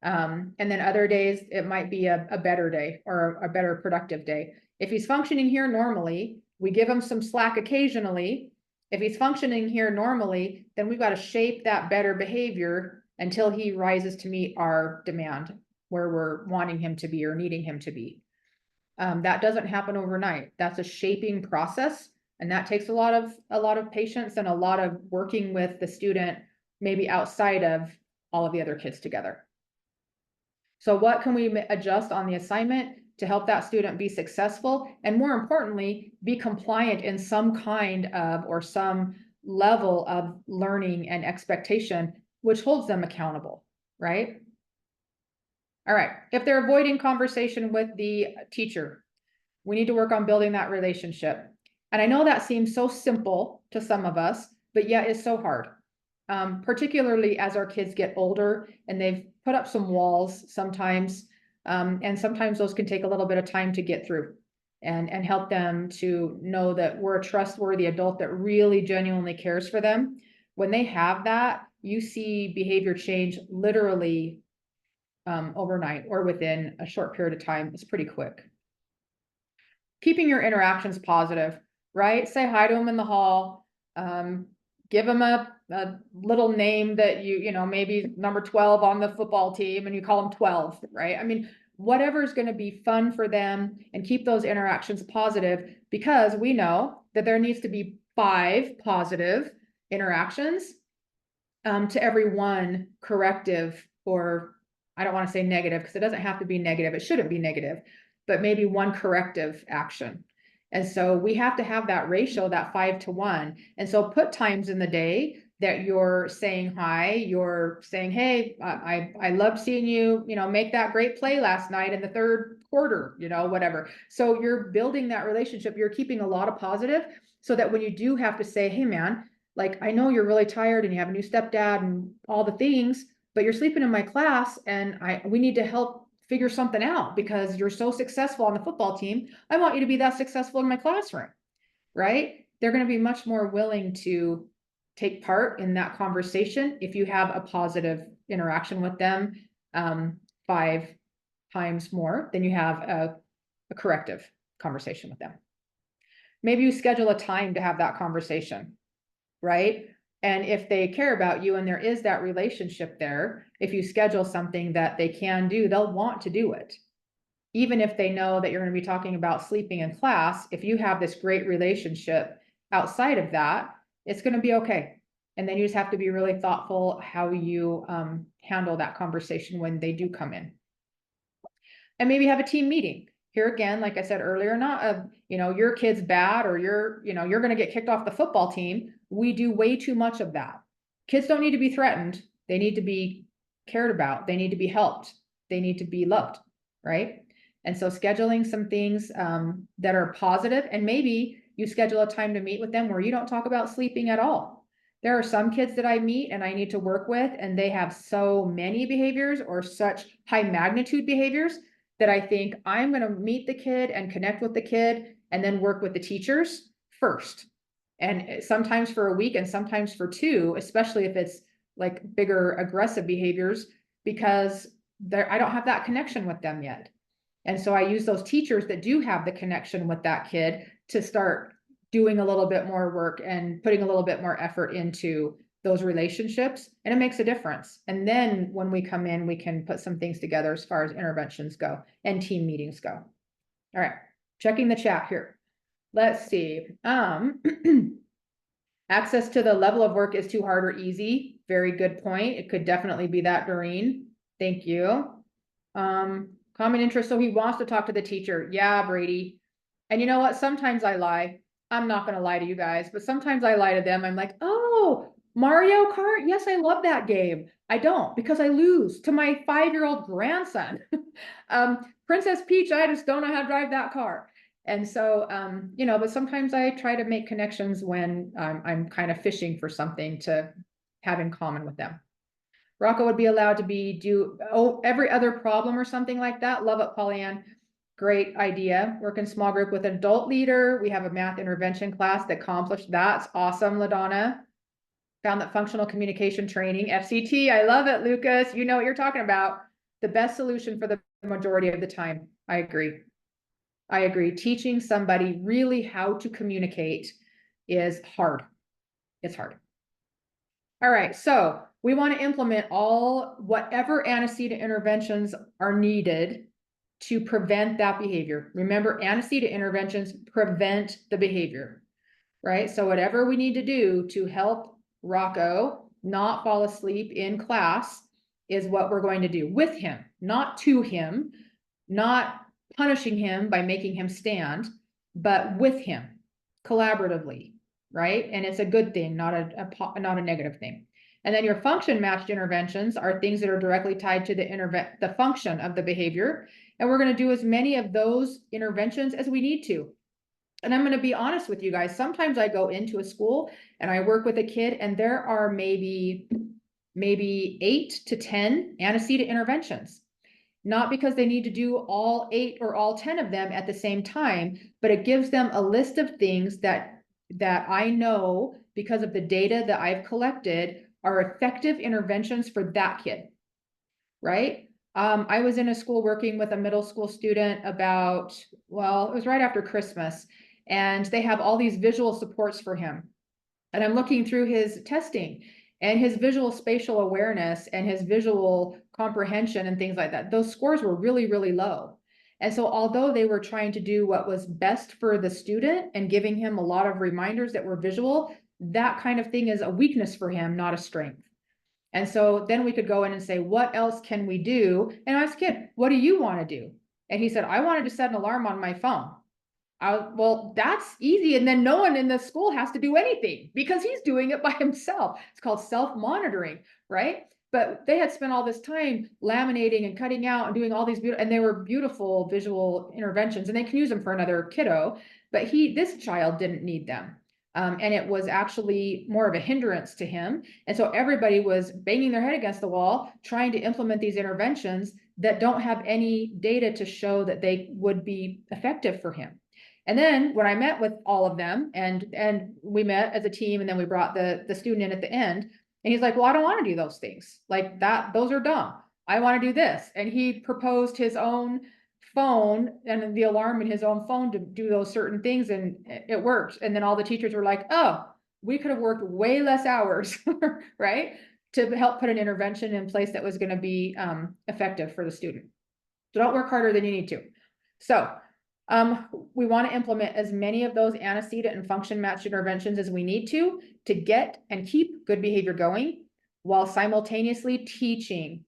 And then other days, it might be a better day or a better productive day. If he's functioning here normally, we give him some slack occasionally. If he's functioning here normally, then we've got to shape that better behavior until he rises to meet our demand where we're wanting him to be or needing him to be. That doesn't happen overnight. That's a shaping process. And that takes a lot of patience and a lot of working with the student, maybe outside of all of the other kids together. So what can we adjust on the assignment to help that student be successful? And more importantly, be compliant in some kind of or some level of learning and expectation, which holds them accountable, right? All right, if they're avoiding conversation with the teacher, we need to work on building that relationship. And I know that seems so simple to some of us, but yet it's so hard. Particularly as our kids get older and they've put up some walls sometimes. And sometimes those can take a little bit of time to get through and help them to know that we're a trustworthy adult that really genuinely cares for them. When they have that, you see behavior change literally overnight or within a short period of time. It's pretty quick. Keeping your interactions positive, right? Say hi to them in the hall. Give them a little name that you know, maybe number 12 on the football team and you call them 12, right? I mean, whatever is going to be fun for them, and keep those interactions positive, because we know that there needs to be 5 positive interactions to every one corrective, or I don't want to say negative because it doesn't have to be negative. It shouldn't be negative, but maybe one corrective action. And so we have to have that ratio, that 5 to 1. And so put times in the day that you're saying hi, you're saying, hey, I loved seeing you, you know, make that great play last night in the 3rd quarter, you know, whatever. So you're building that relationship. You're keeping a lot of positive so that when you do have to say, hey man, like, I know you're really tired and you have a new stepdad and all the things, but you're sleeping in my class and we need to help figure something out because you're so successful on the football team. I want you to be that successful in my classroom, right? They're going to be much more willing to take part in that conversation if you have a positive interaction with them 5 times more than you have a corrective conversation with them. Maybe you schedule a time to have that conversation, right? And if they care about you and there is that relationship there, if you schedule something that they can do, they'll want to do it. Even if they know that you're going to be talking about sleeping in class, if you have this great relationship outside of that, it's going to be okay. And then you just have to be really thoughtful how you handle that conversation when they do come in. And maybe have a team meeting. Here again, like I said earlier, not a, you know, your kid's bad or you're going to get kicked off the football team. We do way too much of that. Kids don't need to be threatened. They need to be cared about. They need to be helped. They need to be loved, right? And so scheduling some things that are positive, and maybe you schedule a time to meet with them where you don't talk about sleeping at all. There are some kids that I meet and I need to work with, and they have so many behaviors or such high magnitude behaviors that I think I'm going to meet the kid and connect with the kid and then work with the teachers first. And sometimes for a week and sometimes for 2, especially if it's like bigger aggressive behaviors, because I don't have that connection with them yet. And so I use those teachers that do have the connection with that kid to start doing a little bit more work and putting a little bit more effort into those relationships, and it makes a difference. And then when we come in, we can put some things together as far as interventions go and team meetings go. All right, checking the chat here. Let's see. Access to the level of work is too hard or easy. Very good point. It could definitely be that, Doreen. Thank you. Common interest. So he wants to talk to the teacher. Yeah, Brady. And you know what? Sometimes I lie. I'm not going to lie to you guys, but sometimes I lie to them. I'm like, oh, Mario Kart? Yes, I love that game. I don't, because I lose to my 5-year-old grandson. Princess Peach, I just don't know how to drive that car. And so, you know, but sometimes I try to make connections when I'm kind of fishing for something to have in common with them. Rocco would be allowed to do every other problem or something like that. Love it, Pollyann. Great idea. Work in small group with an adult leader. We have a math intervention class that accomplished. That's awesome, LaDonna. Found that functional communication training, FCT. I love it, Lucas. You know what you're talking about. The best solution for the majority of the time. I agree. I agree. Teaching somebody really how to communicate is hard. It's hard. All right, so we want to implement whatever antecedent interventions are needed to prevent that behavior. Remember, antecedent interventions prevent the behavior, right? So whatever we need to do to help Rocco not fall asleep in class is what we're going to do with him, not to him, not punishing him by making him stand, but with him collaboratively, right? And it's a good thing, not a negative thing. And then your function matched interventions are things that are directly tied to the function of the behavior. And we're going to do as many of those interventions as we need to. And I'm going to be honest with you guys. Sometimes I go into a school and I work with a kid and there are maybe 8 to 10 antecedent interventions. Not because they need to do all 8 or all 10 of them at the same time, but it gives them a list of things that I know because of the data that I've collected are effective interventions for that kid, right? I was in a school working with a middle school student about, well, it was right after Christmas, and they have all these visual supports for him. And I'm looking through his testing and his visual spatial awareness and his visual comprehension and things like that. Those scores were really, really low. And so although they were trying to do what was best for the student and giving him a lot of reminders that were visual, that kind of thing is a weakness for him, not a strength. And so then we could go in and say, what else can we do? And I asked kid, what do you want to do? And he said, I wanted to set an alarm on my phone. Well, that's easy. And then no one in the school has to do anything because he's doing it by himself. It's called self-monitoring, right? But they had spent all this time laminating and cutting out and doing all these beautiful, and they were beautiful visual interventions, and they can use them for another kiddo, but this child didn't need them. And it was actually more of a hindrance to him. And so everybody was banging their head against the wall, trying to implement these interventions that don't have any data to show that they would be effective for him. And then when I met with all of them and we met as a team, and then we brought the student in at the end, and he's like, well, I don't want to do those things like that. Those are dumb. I want to do this. And he proposed his own phone and the alarm in his own phone to do those certain things, and it worked. And then all the teachers were like, oh, we could have worked way less hours, right? To help put an intervention in place that was going to be effective for the student. So don't work harder than you need to. So we want to implement as many of those antecedent and function matched interventions as we need to get and keep good behavior going while simultaneously teaching.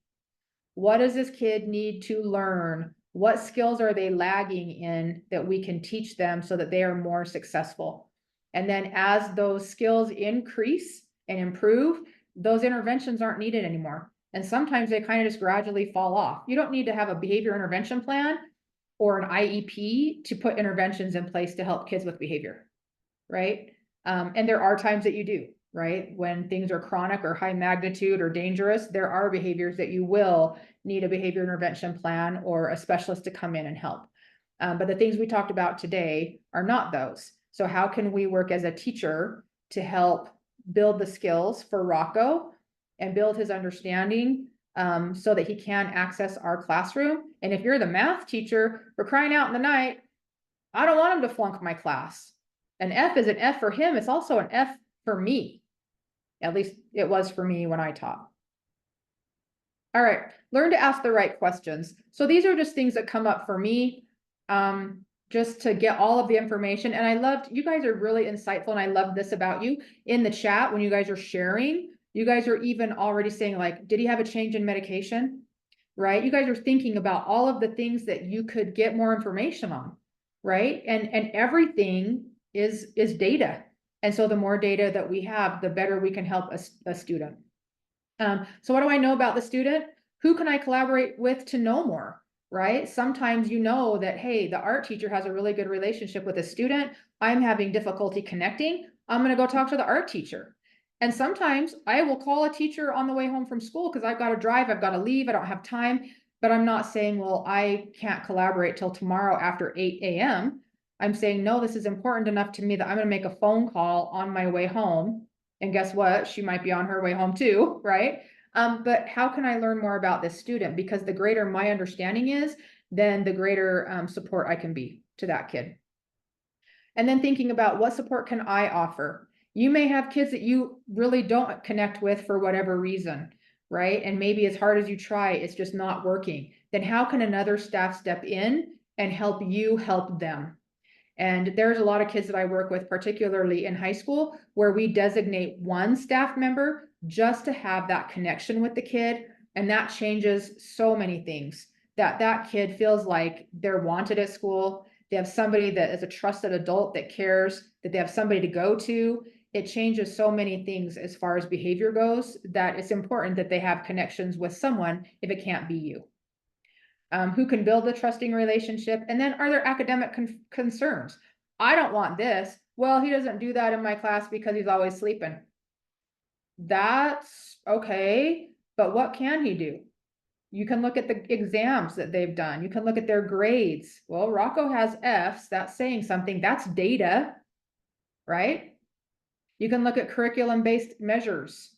What does this kid need to learn? What skills are they lagging in that we can teach them so that they are more successful? And then as those skills increase and improve, those interventions aren't needed anymore. And sometimes they kind of just gradually fall off. You don't need to have a behavior intervention plan or an IEP to put interventions in place to help kids with behavior, right? And there are times that you do, right? When things are chronic or high magnitude or dangerous, there are behaviors that you will need a behavior intervention plan or a specialist to come in and help. But the things we talked about today are not those. So how can we work as a teacher to help build the skills for Rocco and build his understanding so that he can access our classroom? And if you're the math teacher, for crying out in the night, I don't want him to flunk my class. An F is an F for him. It's also an F for me. At least it was for me when I taught. All right, learn to ask the right questions. So these are just things that come up for me, just to get all of the information. And I loved, you guys are really insightful, and I love this about you. In the chat, when you guys are sharing, you guys are even already saying like, did he have a change in medication? Right? You guys are thinking about all of the things that you could get more information on, right? And everything is data. And so the more data that we have, the better we can help a student. So what do I know about the student? Who can I collaborate with to know more, right? Sometimes you know that, hey, the art teacher has a really good relationship with a student. I'm having difficulty connecting. I'm going to go talk to the art teacher. And sometimes I will call a teacher on the way home from school because I've got to drive, I've got to leave, I don't have time. But I'm not saying, well, I can't collaborate till tomorrow after 8 a.m. I'm saying, no, this is important enough to me that I'm going to make a phone call on my way home. And guess what? She might be on her way home too, right? But how can I learn more about this student? Because the greater my understanding is, then the greater support I can be to that kid. And then thinking about what support can I offer? You may have kids that you really don't connect with for whatever reason, right? And maybe as hard as you try, it's just not working. Then how can another staff step in and help you help them? And there's a lot of kids that I work with, particularly in high school, where we designate one staff member just to have that connection with the kid. And that changes so many things. That kid feels like they're wanted at school. They have somebody that is a trusted adult that cares, that they have somebody to go to. It changes so many things as far as behavior goes, that it's important that they have connections with someone if it can't be you. Who can build a trusting relationship? And then are there academic concerns? I don't want this. Well, he doesn't do that in my class because he's always sleeping. That's okay, but what can he do? You can look at the exams that they've done. You can look at their grades. Well, Rocco has Fs. That's saying something. That's data, right? You can look at curriculum-based measures.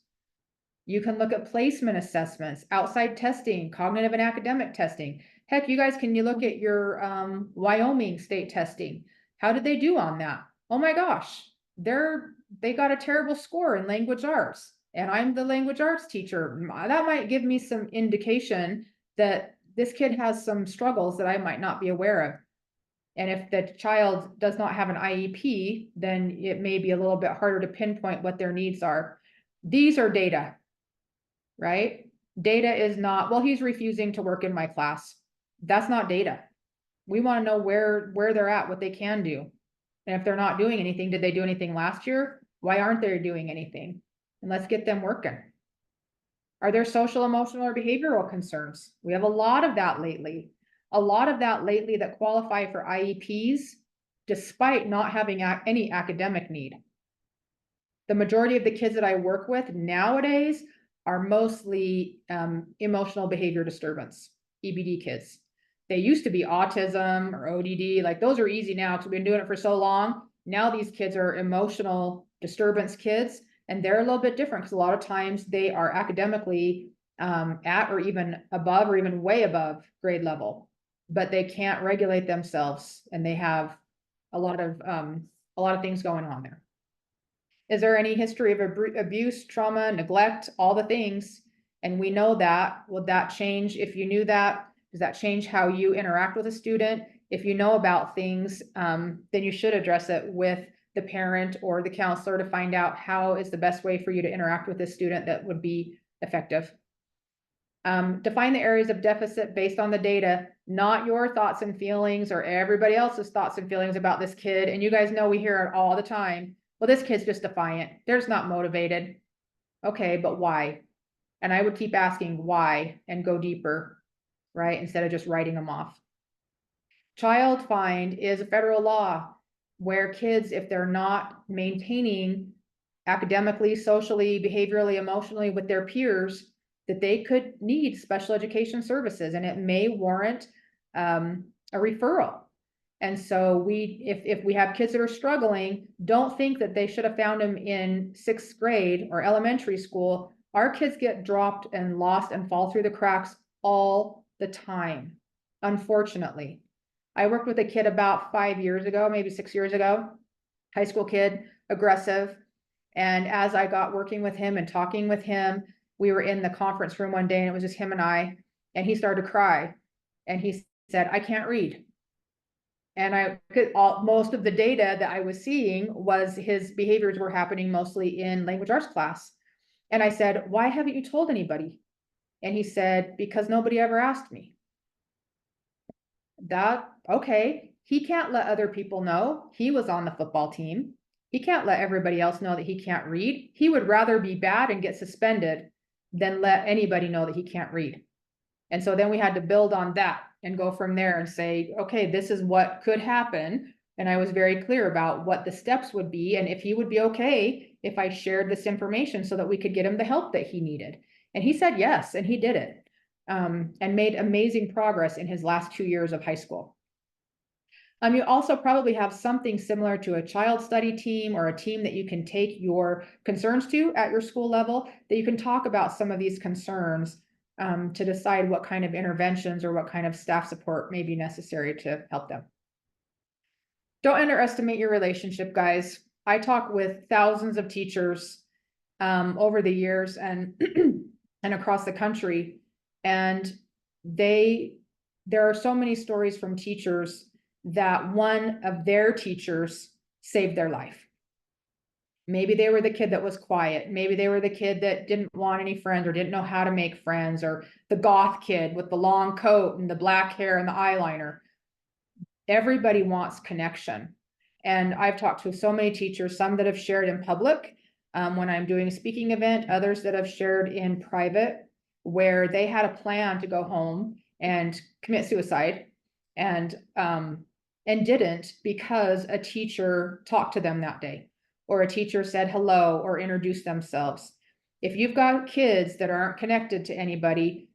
You can look at placement assessments, outside testing, cognitive and academic testing. Heck, you guys, can you look at your Wyoming state testing? How did they do on that? Oh my gosh, they got a terrible score in language arts, and I'm the language arts teacher. That might give me some indication that this kid has some struggles that I might not be aware of. And if the child does not have an IEP, then it may be a little bit harder to pinpoint what their needs are. These are data. Right? Data is not, well, he's refusing to work in my class. That's not data. We want to know where they're at, what they can do. And if they're not doing anything, did they do anything last year? Why aren't they doing anything? And let's get them working. Are there social, emotional, or behavioral concerns? We have a lot of that lately. A lot of that lately that qualify for IEPs, despite not having any academic need. The majority of the kids that I work with nowadays are mostly emotional behavior disturbance, EBD kids. They used to be autism or ODD, like those are easy now because we've been doing it for so long. Now these kids are emotional disturbance kids, and they're a little bit different because a lot of times they are academically at or even above or even way above grade level, but they can't regulate themselves and they have a lot of things going on there. Is there any history of abuse, trauma, neglect, all the things? And we know that. Would that change if you knew that? Does that change how you interact with a student? If you know about things, then you should address it with the parent or the counselor to find out how is the best way for you to interact with this student that would be effective. Define the areas of deficit based on the data, not your thoughts and feelings or everybody else's thoughts and feelings about this kid. And you guys know we hear it all the time. Well, this kid's just defiant. They're just not motivated. Okay, but why? And I would keep asking why and go deeper, right? Instead of just writing them off. Child find is a federal law where kids, if they're not maintaining academically, socially, behaviorally, emotionally with their peers, that they could need special education services, and it may warrant a referral. And so if we have kids that are struggling, don't think that they should have found them in 6th grade or elementary school. Our kids get dropped and lost and fall through the cracks all the time, unfortunately. I worked with a kid about 5 years ago, maybe 6 years ago, high school kid, aggressive. And as I got working with him and talking with him, we were in the conference room one day and it was just him and I, and he started to cry. And he said, I can't read. And most of the data that I was seeing was his behaviors were happening mostly in language arts class. And I said, why haven't you told anybody? And he said, because nobody ever asked me. Okay, he can't let other people know he was on the football team. He can't let everybody else know that he can't read. He would rather be bad and get suspended than let anybody know that he can't read. And so then we had to build on that and go from there and say, okay, this is what could happen. And I was very clear about what the steps would be and if he would be okay if I shared this information so that we could get him the help that he needed. And he said yes, and he did it, and made amazing progress in his last 2 years of high school. You also probably have something similar to a child study team or a team that you can take your concerns to at your school level, that you can talk about some of these concerns to decide what kind of interventions or what kind of staff support may be necessary to help them. Don't underestimate your relationship, guys. I talk with thousands of teachers over the years and and across the country, and there are so many stories from teachers that one of their teachers saved their life. Maybe they were the kid that was quiet. Maybe they were the kid that didn't want any friends or didn't know how to make friends, or the goth kid with the long coat and the black hair and the eyeliner. Everybody wants connection. And I've talked to so many teachers, some that have shared in public when I'm doing a speaking event, others that have shared in private, where they had a plan to go home and commit suicide and didn't, because a teacher talked to them that day, or a teacher said hello or introduced themselves. If you've got kids that aren't connected to anybody,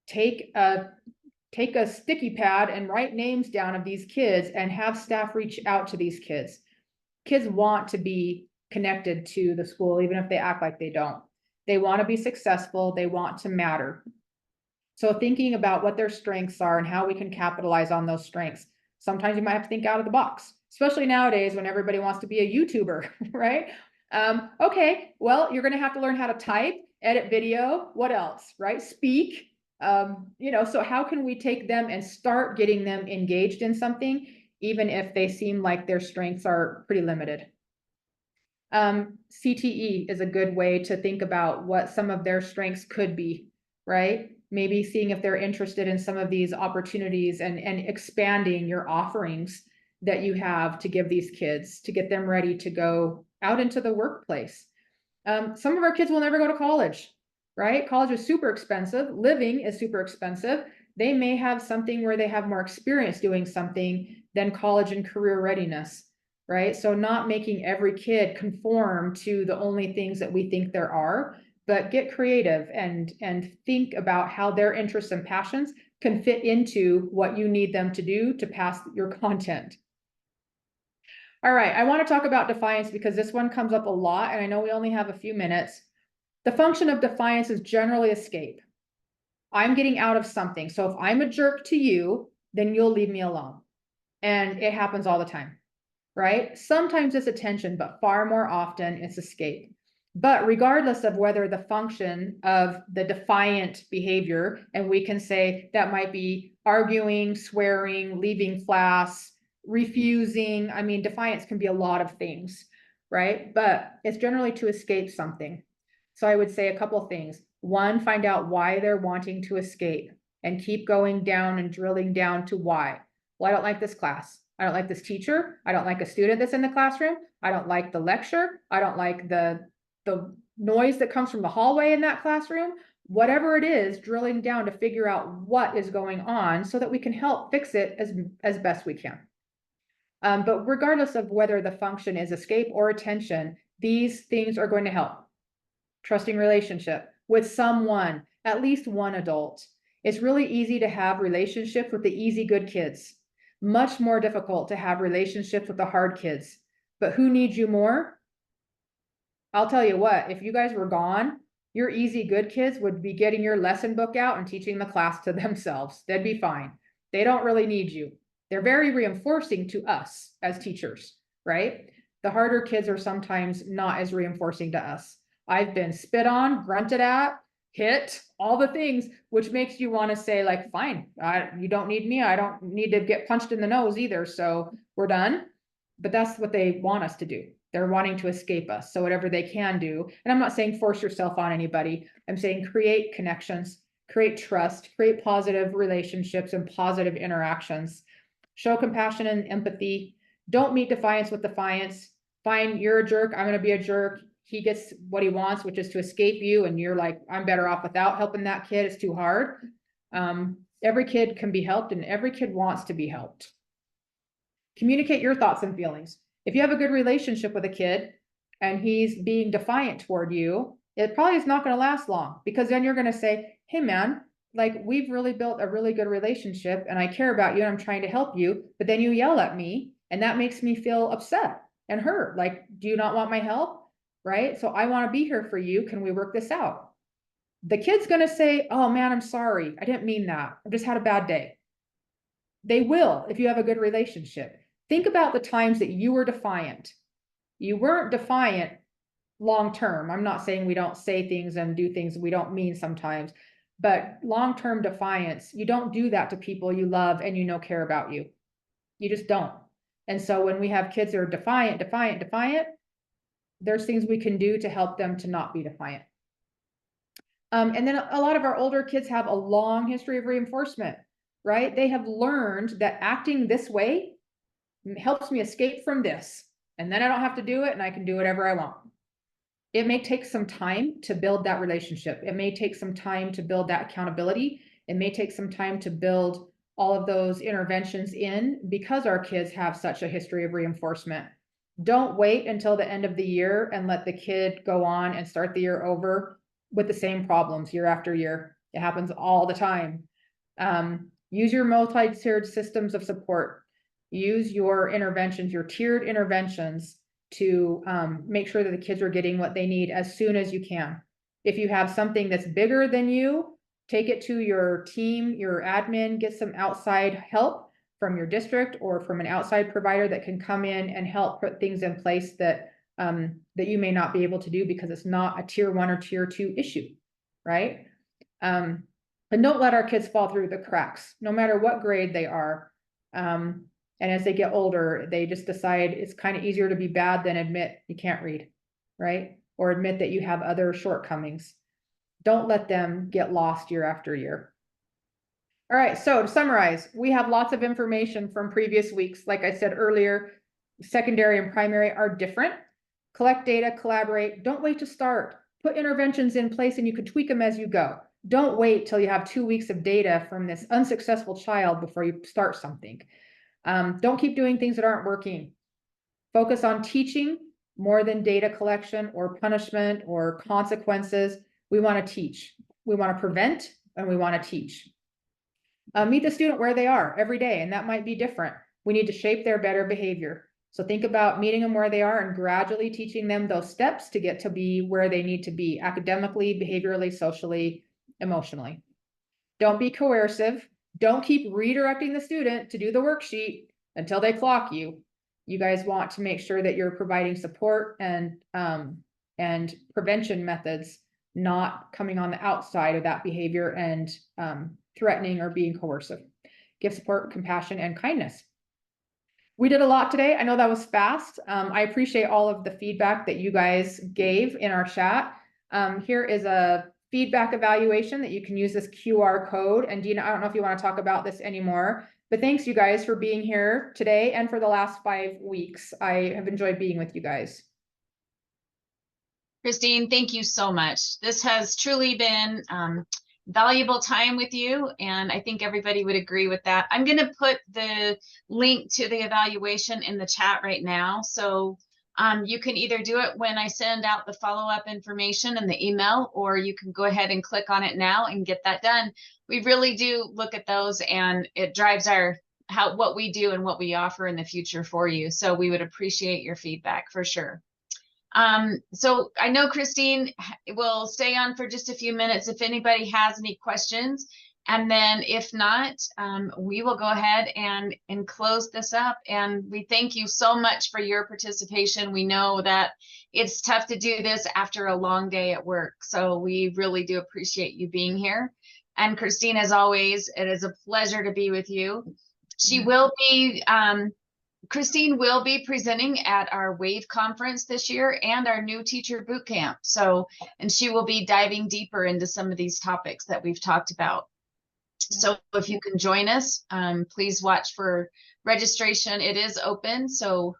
take a sticky pad and write names down of these kids and have staff reach out to these kids. Kids want to be connected to the school, even if they act like they don't. They want to be successful. They want to matter. So thinking about what their strengths are and how we can capitalize on those strengths. Sometimes you might have to think out of the box, especially nowadays when everybody wants to be a YouTuber, right? Okay, well, you're going to have to learn how to type, edit video, what else, right? Speak. So how can we take them and start getting them engaged in something, even if they seem like their strengths are pretty limited? CTE is a good way to think about what some of their strengths could be, right? Maybe seeing if they're interested in some of these opportunities and expanding your offerings that you have to give these kids to get them ready to go out into the workplace. Some of our kids will never go to college, right? College is super expensive. Living is super expensive. They may have something where they have more experience doing something than college and career readiness, right? So not making every kid conform to the only things that we think there are, but get creative and think about how their interests and passions can fit into what you need them to do to pass your content. All right, I want to talk about defiance because this one comes up a lot, and I know we only have a few minutes. The function of defiance is generally escape. I'm getting out of something. So if I'm a jerk to you, then you'll leave me alone. And it happens all the time, right? Sometimes it's attention, but far more often it's escape. But regardless of whether the function of the defiant behavior, and we can say that might be arguing, swearing, leaving class, refusing. I mean, defiance can be a lot of things, right? But it's generally to escape something. So I would say a couple of things. One, find out why they're wanting to escape and keep going down and drilling down to why. Well, I don't like this class. I don't like this teacher. I don't like a student that's in the classroom. I don't like the lecture. I don't like the noise that comes from the hallway in that classroom. Whatever it is, drilling down to figure out what is going on so that we can help fix it as best we can. But regardless of whether the function is escape or attention, these things are going to help. Trusting relationship with someone, at least one adult. It's really easy to have relationships with the easy, good kids. Much more difficult to have relationships with the hard kids. But who needs you more? I'll tell you what, if you guys were gone, your easy, good kids would be getting your lesson book out and teaching the class to themselves. They'd be fine. They don't really need you. They're very reinforcing to us as teachers, right? The harder kids are sometimes not as reinforcing to us. I've been spit on, grunted at, hit, all the things, which makes you want to say like, fine, you don't need me. I don't need to get punched in the nose either. So we're done. But that's what they want us to do. They're wanting to escape us. So whatever they can do. And I'm not saying force yourself on anybody. I'm saying create connections, create trust, create positive relationships and positive interactions. Show compassion and empathy. Don't meet defiance with defiance. Fine, you're a jerk. I'm going to be a jerk. He gets what he wants, which is to escape you. And you're like, I'm better off without helping that kid. It's too hard. Every kid can be helped and every kid wants to be helped. Communicate your thoughts and feelings. If you have a good relationship with a kid and he's being defiant toward you, it probably is not going to last long, because then you're going to say, hey man, like, we've really built a really good relationship and I care about you and I'm trying to help you, but then you yell at me and that makes me feel upset and hurt. Like, do you not want my help? Right? So I want to be here for you. Can we work this out? The kid's going to say, oh man, I'm sorry. I didn't mean that. I just had a bad day. They will, if you have a good relationship. Think about the times that you were defiant. You weren't defiant long term. I'm not saying we don't say things and do things we don't mean sometimes, but long-term defiance, you don't do that to people you love and you know care about you. You just don't. And so when we have kids that are defiant, there's things we can do to help them to not be defiant. And then a lot of our older kids have a long history of reinforcement, right? They have learned that acting this way helps me escape from this. And then I don't have to do it and I can do whatever I want. It may take some time to build that relationship. It may take some time to build that accountability. It may take some time to build all of those interventions in, because our kids have such a history of reinforcement. Don't wait until the end of the year and let the kid go on and start the year over with the same problems year after year. It happens all the time. Use your multi-tiered systems of support. Use your interventions, your tiered interventions, to make sure that the kids are getting what they need as soon as you can. If you have something that's bigger than you, take it to your team, your admin, get some outside help from your district or from an outside provider that can come in and help put things in place that that you may not be able to do because it's not a tier 1 or tier 2 issue, right? And don't let our kids fall through the cracks, no matter what grade they are. And as they get older, they just decide it's kind of easier to be bad than admit you can't read, right? Or admit that you have other shortcomings. Don't let them get lost year after year. All right, so to summarize, we have lots of information from previous weeks. Like I said earlier, secondary and primary are different. Collect data, collaborate. Don't wait to start. Put interventions in place and you can tweak them as you go. Don't wait till you have 2 weeks of data from this unsuccessful child before you start something. Don't keep doing things that aren't working. Focus on teaching more than data collection or punishment or consequences. We want to teach. We want to prevent and we want to teach. Meet the student where they are every day, and that might be different. We need to shape their better behavior. So think about meeting them where they are and gradually teaching them those steps to get to be where they need to be academically, behaviorally, socially, emotionally. Don't be coercive. Don't keep redirecting the student to do the worksheet until they clock you. You guys want to make sure that you're providing support and prevention methods, not coming on the outside of that behavior and threatening or being coercive. Give support, compassion, and kindness. We did a lot today. I know that was fast. I appreciate all of the feedback that you guys gave in our chat. Here is a feedback evaluation that you can use this QR code. And Dina, I don't know if you want to talk about this anymore, but thanks you guys for being here today and for the last 5 weeks. I have enjoyed being with you guys. Christine, thank you so much. This has truly been valuable time with you, and I think everybody would agree with that. I'm going to put the link to the evaluation in the chat right now, so you can either do it when I send out the follow-up information in the email, or you can go ahead and click on it now and get that done. We really do look at those, and it drives our what we do and what we offer in the future for you. So we would appreciate your feedback for sure. So I know Christine will stay on for just a few minutes if anybody has any questions. And then if not, we will go ahead and close this up. And we thank you so much for your participation. We know that it's tough to do this after a long day at work. So we really do appreciate you being here. And Christine, as always, it is a pleasure to be with you. She will be, Christine will be presenting at our WAVE conference this year and our new teacher boot camp. So, and she will be diving deeper into some of these topics that we've talked about. So if you can join us, please watch for registration. It is open, so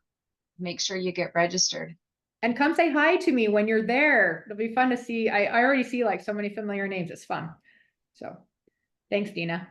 make sure you get registered. And come say hi to me when you're there. It'll be fun to see. I already see like so many familiar names. It's fun. So thanks, Dina.